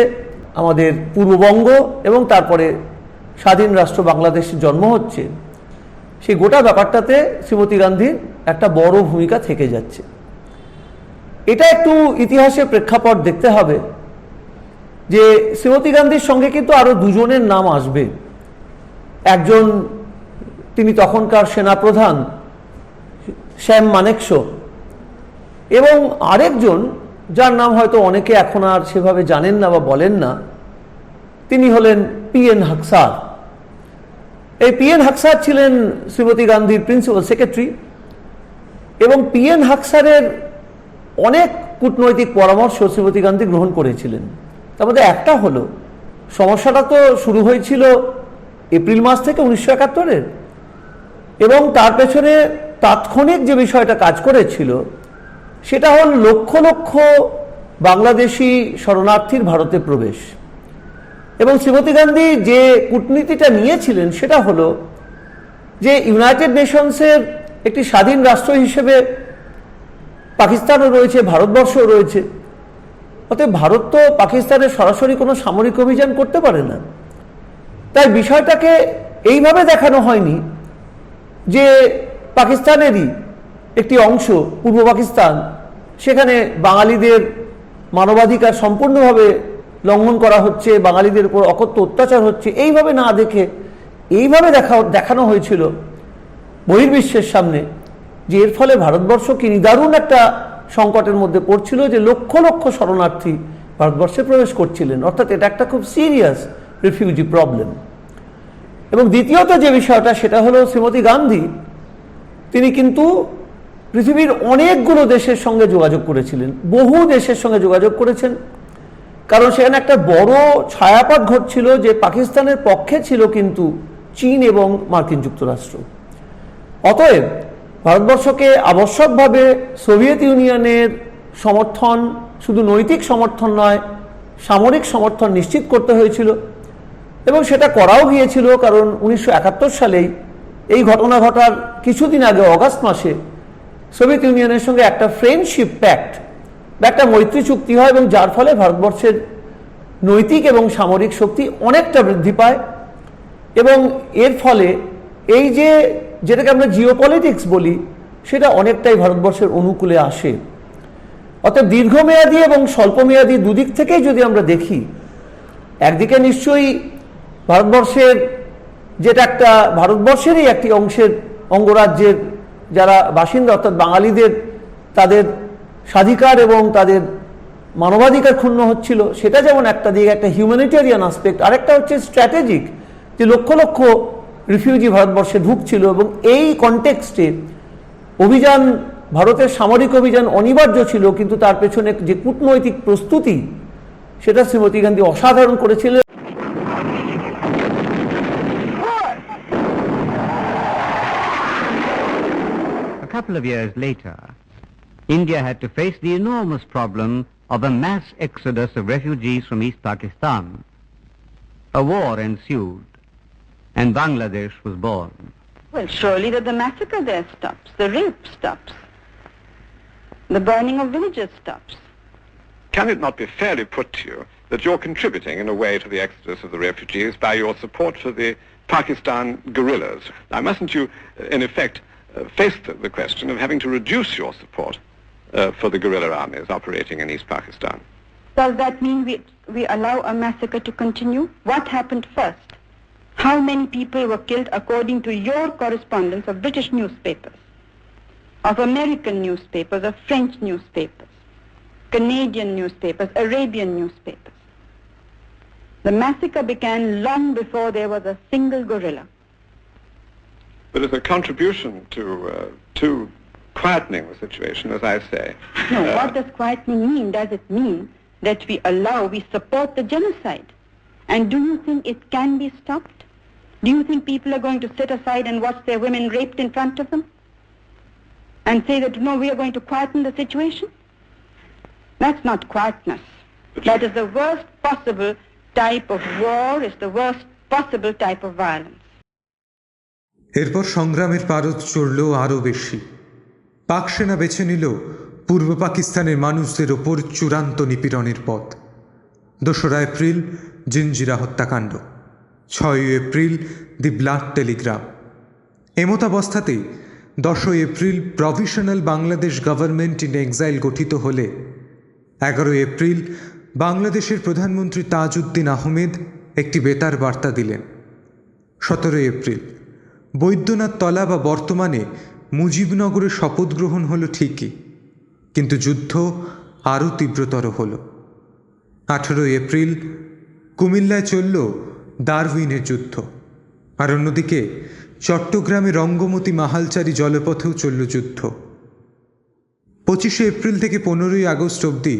আমাদের পূর্ববঙ্গ এবং তারপরে স্বাধীন রাষ্ট্র বাংলাদেশের জন্ম হচ্ছে, সেই গোটা ব্যাপারটাতে শ্রীমতী গান্ধীর একটা বড় ভূমিকা থেকে যাচ্ছে। এটা একটু ইতিহাসের প্রেক্ষাপট দেখতে হবে যে শ্রীমতী গান্ধীর সঙ্গে কিন্তু আরো দুজনের নাম আসবে। একজন তিনি তখনকার সেনাপ্রধান শ্যাম মানেকশো এবং আরেকজন যার নাম হয়তো অনেকে এখন আর সেভাবে জানেন না বা বলেন না, তিনি হলেন PN হাকসার। এই PN হাকসার ছিলেন শ্রীমতী গান্ধীর প্রিন্সিপাল সেক্রেটারি এবং PN হাকসারের অনেক কূটনৈতিক পরামর্শ শ্রীমতী গান্ধী গ্রহণ করেছিলেন। তার মধ্যে একটা হলো, সমস্যাটা তো শুরু হয়েছিল এপ্রিল মাস থেকে 1971-এর এবং তার পেছনে তাৎক্ষণিক যে বিষয়টা কাজ করেছিল সেটা হল লক্ষ লক্ষ বাংলাদেশি শরণার্থীর ভারতে প্রবেশ। এবং শ্রীমতী গান্ধী যে কূটনীতিটা নিয়েছিলেন সেটা হলো যে ইউনাইটেড নেশনসের একটি স্বাধীন রাষ্ট্র হিসেবে পাকিস্তানও রয়েছে, ভারতবর্ষও রয়েছে, অতএব ভারত তো পাকিস্তানের সরাসরি কোনো সামরিক অভিযান করতে পারে না। তাই বিষয়টাকে এইভাবে দেখানো হয়নি যে পাকিস্তানেরই একটি অংশ পূর্ব পাকিস্তান, সেখানে বাঙালিদের মানবাধিকার সম্পূর্ণভাবে লঙ্ঘন করা হচ্ছে, বাঙালিদের উপর অকথ্য অত্যাচার হচ্ছে, এইভাবে না দেখে এইভাবে দেখানো হয়েছিল বহির্বিশ্বের সামনে যে এর ফলে ভারতবর্ষ কি নিদারুণ একটা সংকটের মধ্যে পড়ছিল, যে লক্ষ লক্ষ শরণার্থী ভারতবর্ষে প্রবেশ করছিলেন, অর্থাৎ এটা একটা খুব সিরিয়াস রিফিউজি প্রবলেম। এবং দ্বিতীয়ত যে বিষয়টা সেটা হলো শ্রীমতী গান্ধী তিনি কিন্তু পৃথিবীর অনেকগুলো দেশের সঙ্গে যোগাযোগ করেছিলেন, বহু দেশের সঙ্গে যোগাযোগ করেছেন, কারণ সেখানে একটা বড় ছায়াপথ ঘটছিল যে পাকিস্তানের পক্ষে ছিল কিন্তু চীন এবং মার্কিন যুক্তরাষ্ট্র। অতএব ভারতবর্ষকে আবশ্যকভাবে সোভিয়েত ইউনিয়নের সমর্থন, শুধু নৈতিক সমর্থন নয়, সামরিক সমর্থন নিশ্চিত করতে হয়েছিল এবং সেটা করাও গিয়েছিল। কারণ 1971 সালেই এই ঘটনা ঘটার কিছুদিন আগে অগাস্ট মাসে সোভিয়েত ইউনিয়নের সঙ্গে একটা ফ্রেন্ডশিপ প্যাক্ট বা একটা মৈত্রী চুক্তি হয় এবং যার ফলে ভারতবর্ষের নৈতিক এবং সামরিক শক্তি অনেকটা বৃদ্ধি পায় এবং এর ফলে এই যে যেটাকে আমরা জিওপলিটিক্স বলি সেটা অনেকটাই ভারতবর্ষের অনুকূলে আসে। অর্থাৎ দীর্ঘমেয়াদী এবং স্বল্পমেয়াদী দুদিক থেকেই যদি আমরা দেখি, একদিকে নিশ্চয়ই ভারতবর্ষের যেটা একটা ভারতবর্ষেরই একটি অংশের অঙ্গরাজ্যের যারা বাসিন্দা অর্থাৎ বাঙালিদের তাদের স্বাধিকার এবং তাদের মানবাধিকার ক্ষুণ্ণ হচ্ছিল, সেটা যেমন একটা দিকে একটা হিউম্যানিটেরিয়ান আসপেক্ট, আরেকটা হচ্ছে স্ট্র্যাটেজিক, যে লক্ষ লক্ষ রিফিউজি ভারতবর্ষে ঢুকছিল এবং এই কনটেক্সটে অভিযান, ভারতের সামরিক অভিযান অনিবার্য ছিল, কিন্তু তার পেছনে যে কূটনৈতিক প্রস্তুতি সেটা শ্রীমতী গান্ধী অসাধারণ করেছিলেন। A couple of years later, India had to face the enormous problem of a mass exodus of refugees from East Pakistan. A war ensued, and Bangladesh was born. Well, surely that the massacre there stops, the rape stops, the burning of villages stops. Can it not be fairly put to you that you're contributing in a way to the exodus of the refugees by your support for the Pakistan guerrillas? Now, mustn't you, in effect, face the question of having to reduce your support for the guerrilla armies operating in East Pakistan? Does that mean we allow a massacre to continue? What happened first? How many people were killed according to your correspondence of British newspapers, of American newspapers, of French newspapers, Canadian newspapers, Arabian newspapers? The massacre began long before there was a single guerrilla. But it's a contribution to quietening the situation, as I say. No, what does quietening mean? Does it mean that we allow, we support the genocide. And do you think it can be stopped? Do you think people are going to sit aside and watch their women raped in front of them? And say that, no, we are going to quieten the situation? That's not quietness. That is the worst possible type of war, is the worst possible type of violence. এরপর সংগ্রামের পারদ চড়ল আরও বেশি। পাক সেনা বেছে নিল পূর্ব পাকিস্তানের মানুষদের ওপর চূড়ান্ত নিপীড়নের পথ। 2রা এপ্রিল জিঞ্জিরা হত্যাকাণ্ড, 6ই এপ্রিল দি ব্লাড টেলিগ্রাম। এমতাবস্থাতেই 10ই April provisional Bangladesh government in exile গঠিত হলে 11ই এপ্রিল বাংলাদেশের প্রধানমন্ত্রী তাজউদ্দিন আহমেদ একটি বেতার বার্তা দিলেন। 17ই এপ্রিল বৈদ্যনাথ তলা বা বর্তমানে মুজিবনগরে শপথ গ্রহণ হলো ঠিকই, কিন্তু যুদ্ধ আরও তীব্রতর হলো। 18ই এপ্রিল কুমিল্লায় চলল দারউইনের যুদ্ধ, আর অন্যদিকে চট্টগ্রামে রঙ্গমতি মাহালচারি জলপথেও চলল যুদ্ধ। 25শে এপ্রিল থেকে 15ই আগস্ট অবধি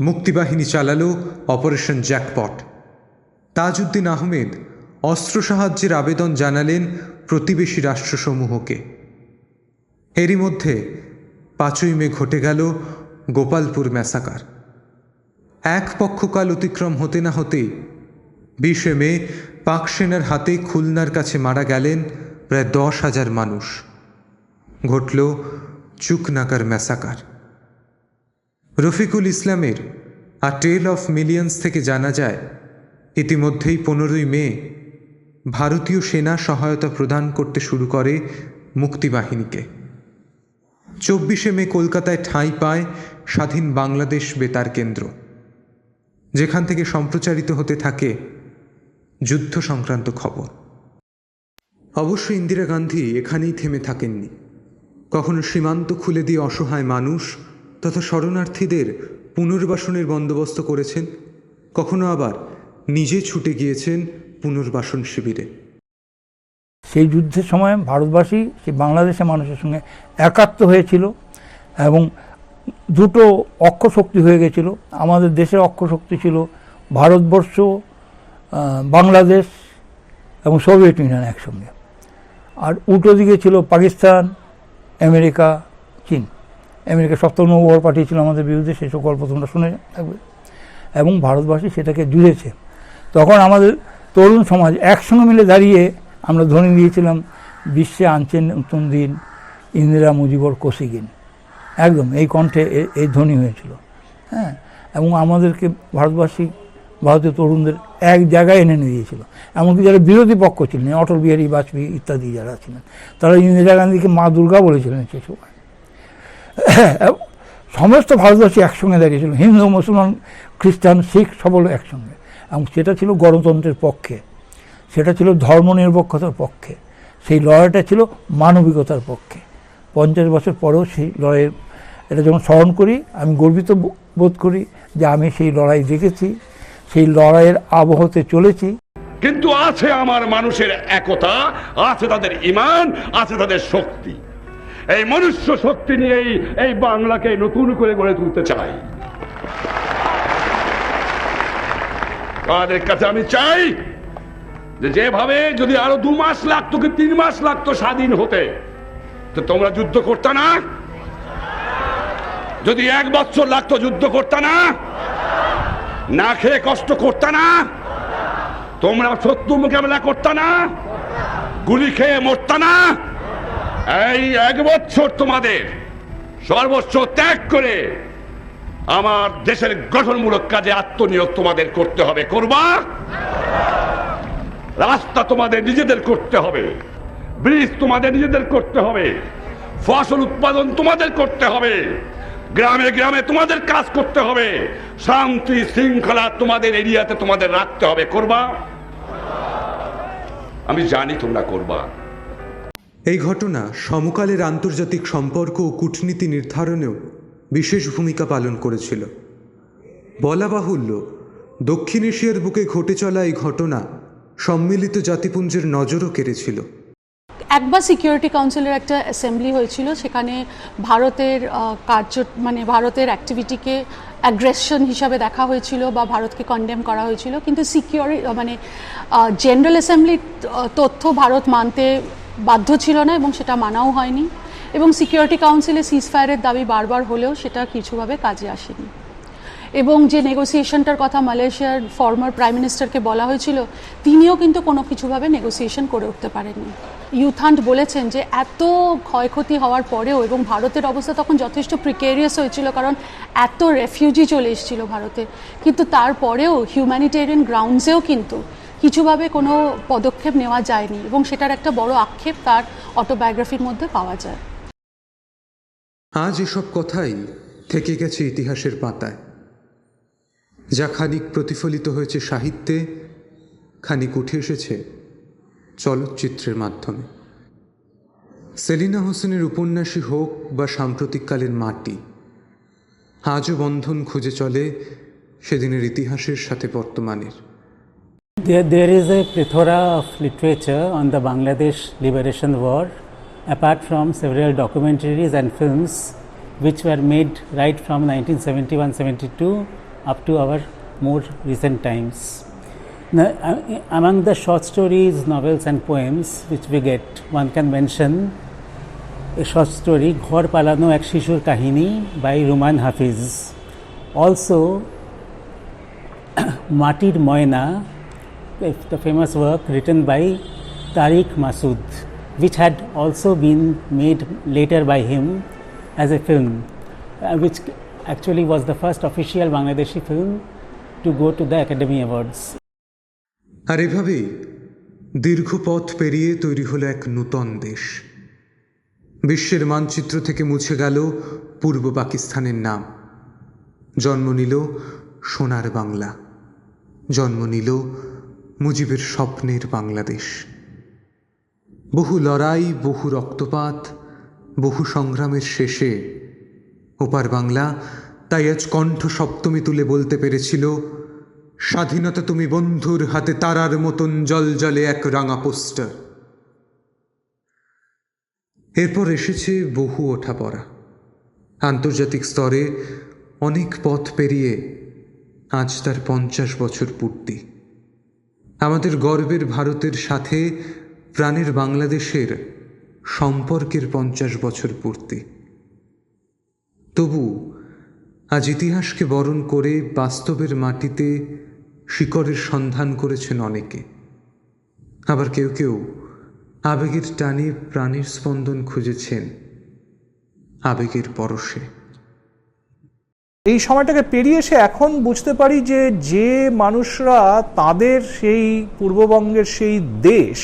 মুক্তিবাহিনী চালালো অপারেশন জ্যাকপট। তাজউদ্দিন আহমেদ অস্ত্র সাহায্যের আবেদন জানালেন প্রতিবেশী রাষ্ট্রসমূহকে। এরই মধ্যে 5ই মে ঘটে গেল গোপালপুর ম্যাসাকার। এক পক্ষকাল অতিক্রম হতে না হতেই 20শে মে পাক সেনার হাতে খুলনার কাছে মারা গেলেন প্রায় 10,000 মানুষ। ঘটল চুকনাকার ম্যাসাকার। রফিকুল ইসলামের আ টেল অফ মিলিয়ন্স থেকে জানা যায়, ইতিমধ্যেই 15ই মে ভারতীয় সেনা সহায়তা প্রদান করতে শুরু করে মুক্তিবাহিনীকে। 24শে মে কলকাতায় ঠাঁই পায় স্বাধীন বাংলাদেশ বেতার কেন্দ্র, যেখান থেকে সম্প্রচারিত হতে থাকে যুদ্ধ সংক্রান্ত খবর। অবশ্য ইন্দিরা গান্ধী এখানেই থেমে থাকেননি। কখনো সীমান্ত খুলে দিয়ে অসহায় মানুষ তথা শরণার্থীদের পুনর্বাসনের বন্দোবস্ত করেছেন, কখনো আবার নিজে ছুটে গিয়েছেন পুনর্বাসন শিবিরে। সেই যুদ্ধের সময় ভারতবাসী সেই বাংলাদেশের মানুষের সঙ্গে একাত্ম হয়েছিল এবং দুটো অক্ষশক্তি হয়ে গেছিল। আমাদের দেশের অক্ষশক্তি ছিল ভারতবর্ষ, বাংলাদেশ এবং সোভিয়েত ইউনিয়ন একসঙ্গে, আর উল্টো দিকে ছিল পাকিস্তান, আমেরিকা, চীন। আমেরিকা 7ম নৌবহর পাঠিয়েছিল আমাদের বিরুদ্ধে, সেই সব গল্প তোমরা শুনে থাকবে। এবং ভারতবাসী সেটাকে জুড়েছে। তখন আমাদের তরুণ সমাজ একসঙ্গে মিলে দাঁড়িয়ে আমরা ধ্বনি দিয়েছিলাম, বিশ্বে আনছেন নতুন দিন, ইন্দিরা মুজিবর কোসিগিন। একদম এই কণ্ঠে এই ধ্বনি হয়েছিল। হ্যাঁ, এবং আমাদেরকে ভারতবাসী, ভারতীয় তরুণদের এক জায়গায় এনে দিয়েছিল। এমনকি যারা বিরোধী পক্ষ ছিলেন, অটল বিহারী বাজপেয়ী ইত্যাদি যারা ছিলেন, তারা ইন্দিরা গান্ধীকে মা দুর্গা বলেছিলেন সেই সময়। সমস্ত ভারতবাসী একসঙ্গে দাঁড়িয়েছিল, হিন্দু, মুসলমান, খ্রিস্টান, শিখ সকল একসঙ্গে। এবং সেটা ছিল গণতন্ত্রের পক্ষে, সেটা ছিল ধর্মনিরপেক্ষতার পক্ষে, সেই লড়াইটা ছিল মানবিকতার পক্ষে। 50 বছর পরেও সেই লড়াইয়ের এটা যখন স্মরণ করি আমি গর্বিত বোধ করি যে আমি সেই লড়াই দেখেছি, সেই লড়াইয়ের আবহতে চলেছি। কিন্তু আছে আমার মানুষের একতা, আছে তাদের ঈমান, আছে তাদের শক্তি। এই মনুষ্য শক্তি নিয়েই এই বাংলাকে নতুন করে গড়ে তুলতে চাই। তাদের কাছে আমি চাই যে যেভাবে যদি আরো 2 মাস লাগতো কি 3 মাস লাগতো স্বাধীন হতে, তো তোমরা যুদ্ধ করতে না? যদি 1 বছর লাগতো যুদ্ধ করতে না? না খেয়ে কষ্ট করতে না? তোমরা শত্রু মোকাবেলা করতে না? গুলি খেয়ে মরতে না? এই 1 বছর তোমাদের সর্বস্ব ত্যাগ করে আমার দেশের গঠনমূলক কাজে আত্মনিয়োগ তোমাদের করতে হবে। করবা? রাস্তা তোমাদের নিজেদের করতে হবে, ব্রিজ তোমাদের নিজেদের করতে হবে, ফসল উৎপাদন তোমাদের করতে হবে, গ্রামে গ্রামে তোমাদের কাজ করতে হবে, শান্তি শৃঙ্খলা তোমাদের এরিয়াতে তোমাদের রাখতে হবে। করবা? আমি জানি তোমরা করবা। এই ঘটনা সমকালের আন্তর্জাতিক সম্পর্ক ও কূটনীতি নির্ধারণেও বিশেষ ভূমিকা পালন করেছিল। বলা বাহুল্য, দক্ষিণ এশিয়ার বুকে ঘটে চলা এই ঘটনা সম্মিলিত জাতিপুঞ্জের নজরও কেড়েছিল। একবার সিকিউরিটি কাউন্সিলের একটা অ্যাসেম্বলি হয়েছিল, সেখানে ভারতের ভারতের অ্যাক্টিভিটিকে অ্যাগ্রেশন হিসাবে দেখা হয়েছিল বা ভারতকে কন্ডেম করা হয়েছিল, কিন্তু জেনারেল অ্যাসেম্বলির তথ্য ভারত মানতে বাধ্য ছিল না এবং সেটা মানাও হয়নি, এবং সিকিউরিটি কাউন্সিলে সিজফায়ারের দাবি বারবার হলেও সেটা কিছুভাবে কাজে আসেনি। এবং যে নেগোসিয়েশনটার কথা মালয়েশিয়ার ফর্মার প্রাইম মিনিস্টারকে বলা হয়েছিল, তিনিও কিন্তু কোনো কিছুভাবে নেগোসিয়েশন করে উঠতে পারেননি। ইউথান্ট বলেছেন যে এত ক্ষয়ক্ষতি হওয়ার পরেও, এবং ভারতের অবস্থা তখন যথেষ্ট প্রিকেরিয়াস হয়েছিল কারণ এত রেফিউজি চলে এসেছিল ভারতে, কিন্তু তারপরেও হিউম্যানিটেরিয়ান গ্রাউন্ডসেও কিন্তু কিছুভাবে কোনো পদক্ষেপ নেওয়া যায়নি, এবং সেটার একটা বড় আক্ষেপ তার অটোবায়োগ্রাফির মধ্যে পাওয়া যায়। আজ এসব কথাই থেকে গেছে ইতিহাসের পাতায়, যা খানিক প্রতিফলিত হয়েছে সাহিত্যে, খানিক উঠে এসেছে চলচ্চিত্রের মাধ্যমে। সেলিনা হোসেনের উপন্যাসই হোক বা সাম্প্রতিককালের মাটি, আজও বন্ধন খুঁজে চলে সেদিনের ইতিহাসের সাথে বর্তমানের। There is a plethora of literature on the Bangladesh Liberation War, apart from several documentaries and films which were made right from 1971-72 up to our more recent times. Now, among the short stories, novels and poems which we get, one can mention a short story, Ghor Palano Ek Shishur Kahini by Ruman Hafiz. Also, Matir Moyna, the famous work written by Tariq Masood, which had also been made later by him as a film, which actually was the first official Bangladeshi film to go to the Academy Awards. আর এভাবেই দীর্ঘ পথ পেরিয়ে তৈরি হলো এক নূতন দেশ। বিশ্বের মানচিত্র থেকে মুছে গেল পূর্ব পাকিস্তানের নাম, জন্ম নিল সোনার বাংলা, জন্ম নিল মুজিবের স্বপ্নের বাংলাদেশ। বহু লড়াই, বহু রক্তপাত, বহু সংগ্রামের শেষে ওপার বাংলা তাই আজ কণ্ঠ সপ্তমী তুলে বলতে পেরেছিল, স্বাধীনতা তুমি বন্ধুর হাতে তারার মতন জল জলে এক রাঙা পোস্টার। এরপর এসেছে বহু ওঠাপড়া, আন্তর্জাতিক স্তরে অনেক পথ পেরিয়ে আজ তার 50 বছর পূর্তি। আমাদের গর্বের ভারতের সাথে প্রাণের বাংলাদেশের সম্পর্কের 50 বছর পূর্তি। তবু আজ ইতিহাসকে বরণ করে বাস্তবের মাটিতে শিকড়ের সন্ধান করেছেন অনেকে, আবার কেউ কেউ আবেগের টানে প্রাণের স্পন্দন খুঁজেছেন আবেগের পরশে। এই সময়টাকে পেরিয়ে এসে এখন বুঝতে পারি যে যে মানুষরা তাদের সেই পূর্ববঙ্গের সেই দেশ,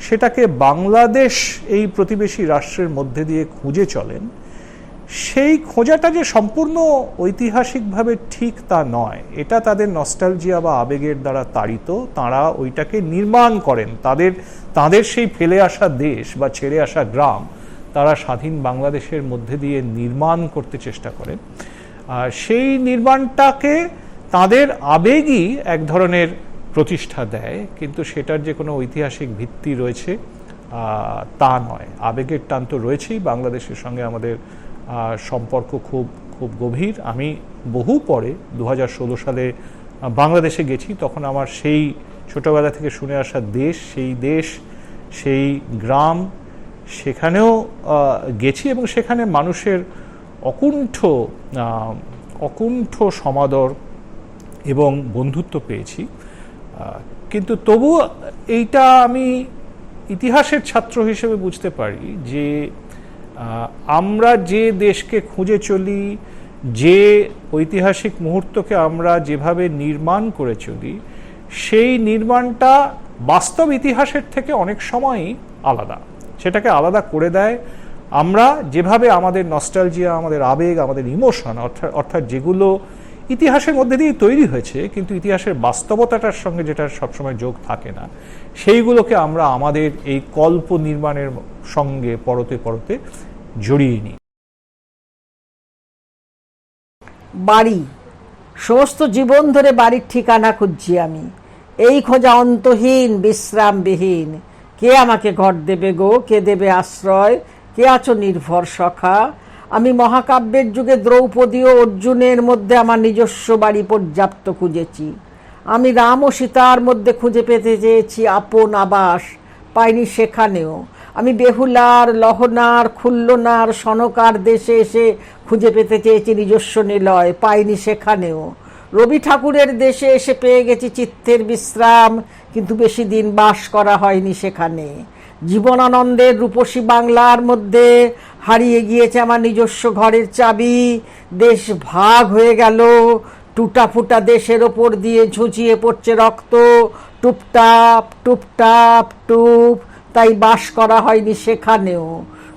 সেটাকে বাংলাদেশ এই প্রতিবেশী রাষ্ট্রের মধ্যে দিয়ে খুঁজে চলেন, সেই খোঁজাটা যে সম্পূর্ণ ঐতিহাসিকভাবে ঠিক তা নয়। এটা তাদের নস্টালজিয়া বা আবেগের দ্বারা তাড়িত, তাঁরা ওইটাকে নির্মাণ করেন। তাদের সেই ফেলে আসা দেশ বা ছেড়ে আসা গ্রাম তারা স্বাধীন বাংলাদেশের মধ্যে দিয়ে নির্মাণ করতে চেষ্টা করেন। সেই নির্মাণটাকে তাদের আবেগই এক ধরনের প্রতিষ্ঠা দেয়, কিন্তু সেটার যে কোনো ঐতিহাসিক ভিত্তি রয়েছে তা নয়। আবেগের টান তো রয়েছেই, বাংলাদেশের সঙ্গে আমাদের সম্পর্ক খুব খুব গভীর। আমি বহু পরে 2016 সালে বাংলাদেশে গেছি, তখন আমার সেই ছোটবেলা থেকে শুনে আসা দেশ, সেই গ্রাম, সেখানেও গেছি এবং সেখানে মানুষের অকুণ্ঠ সমাদর এবং বন্ধুত্ব পেয়েছি। কিন্তু তবু এইটা আমি ইতিহাসের ছাত্র হিসেবে বুঝতে পারি যে আমরা যে দেশকে খুঁজে চলি, যে ঐতিহাসিক মুহূর্তকে আমরা যেভাবে নির্মাণ করে চলি, সেই নির্মাণটা বাস্তব ইতিহাসের থেকে অনেক সময়ই আলাদা। সেটাকে আলাদা করে দেয় আমরা যেভাবে আমাদের নস্টালজিয়া, আমাদের আবেগ, আমাদের ইমোশন, অর্থাৎ যেগুলো ইতিহাসের মধ্যে দিয়ে তৈরি হয়েছে কিন্তু ইতিহাসের বাস্তবতাটার সঙ্গে যেটা সবসময় যোগ থাকে না, সেইগুলোকে আমরা আমাদের এই কল্প নির্মাণের সঙ্গে পরতে পরতে জড়িয়ে নিই। বাড়ি, সমস্ত জীবন ধরে বাড়ির ঠিকানা খুঁজছি আমি, এই খোঁজা অন্তহীন বিশ্রামবিহীন। কে আমাকে ঘর দেবে গো, কে দেবে আশ্রয়, কে আছো নির্ভর সখা, আমি মহাকাব্যের যুগে দ্রৌপদী ও অর্জুনের মধ্যে আমার নিজস্ব বাড়ি পর্যাপ্ত খুঁজেছি। আমি রাম ও সীতার মধ্যে খুঁজে পেতে চেয়েছি আপন আবাস, পাইনি সেখানেও। আমি বেহুলার, লহনার, খুল্লনার, সনকার দেশে এসে খুঁজে পেতে চেয়েছি নিজস্ব নিলয়, পাইনি সেখানেও। রবি ঠাকুরের দেশে এসে পেয়ে গেছি চিত্তের বিশ্রাম, কিন্তু বেশি দিন বাস করা হয়নি সেখানে। জীবনানন্দের রূপসী বাংলার মধ্যে হারিয়ে গিয়েছে আমার নিজস্ব ঘরের চাবি। দেশ ভাগ হয়ে গেল, টুটা ফুটা দেশের ওপর দিয়ে ঝুঁঝিয়ে পড়ছে রক্ত, টুপটাপ টুপটাপ টুপ, তাই বাস করা হয়নি সেখানেও।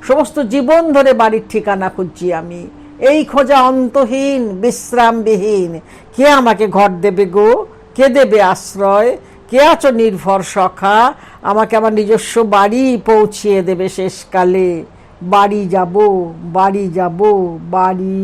সমস্ত জীবন ধরে বাড়ির ঠিকানা খুঁজছি আমি, এই খোঁজা অন্তহীন বিশ্রামবিহীন। কে আমাকে ঘর দেবে গো, কে দেবে আশ্রয়, কে আছো নির্ভর সখা, আমাকে আমার নিজস্ব বাড়ি পৌঁছিয়ে দেবে শেষকালে। বাড়ি যাব, বাড়ি যাব, বাড়ি।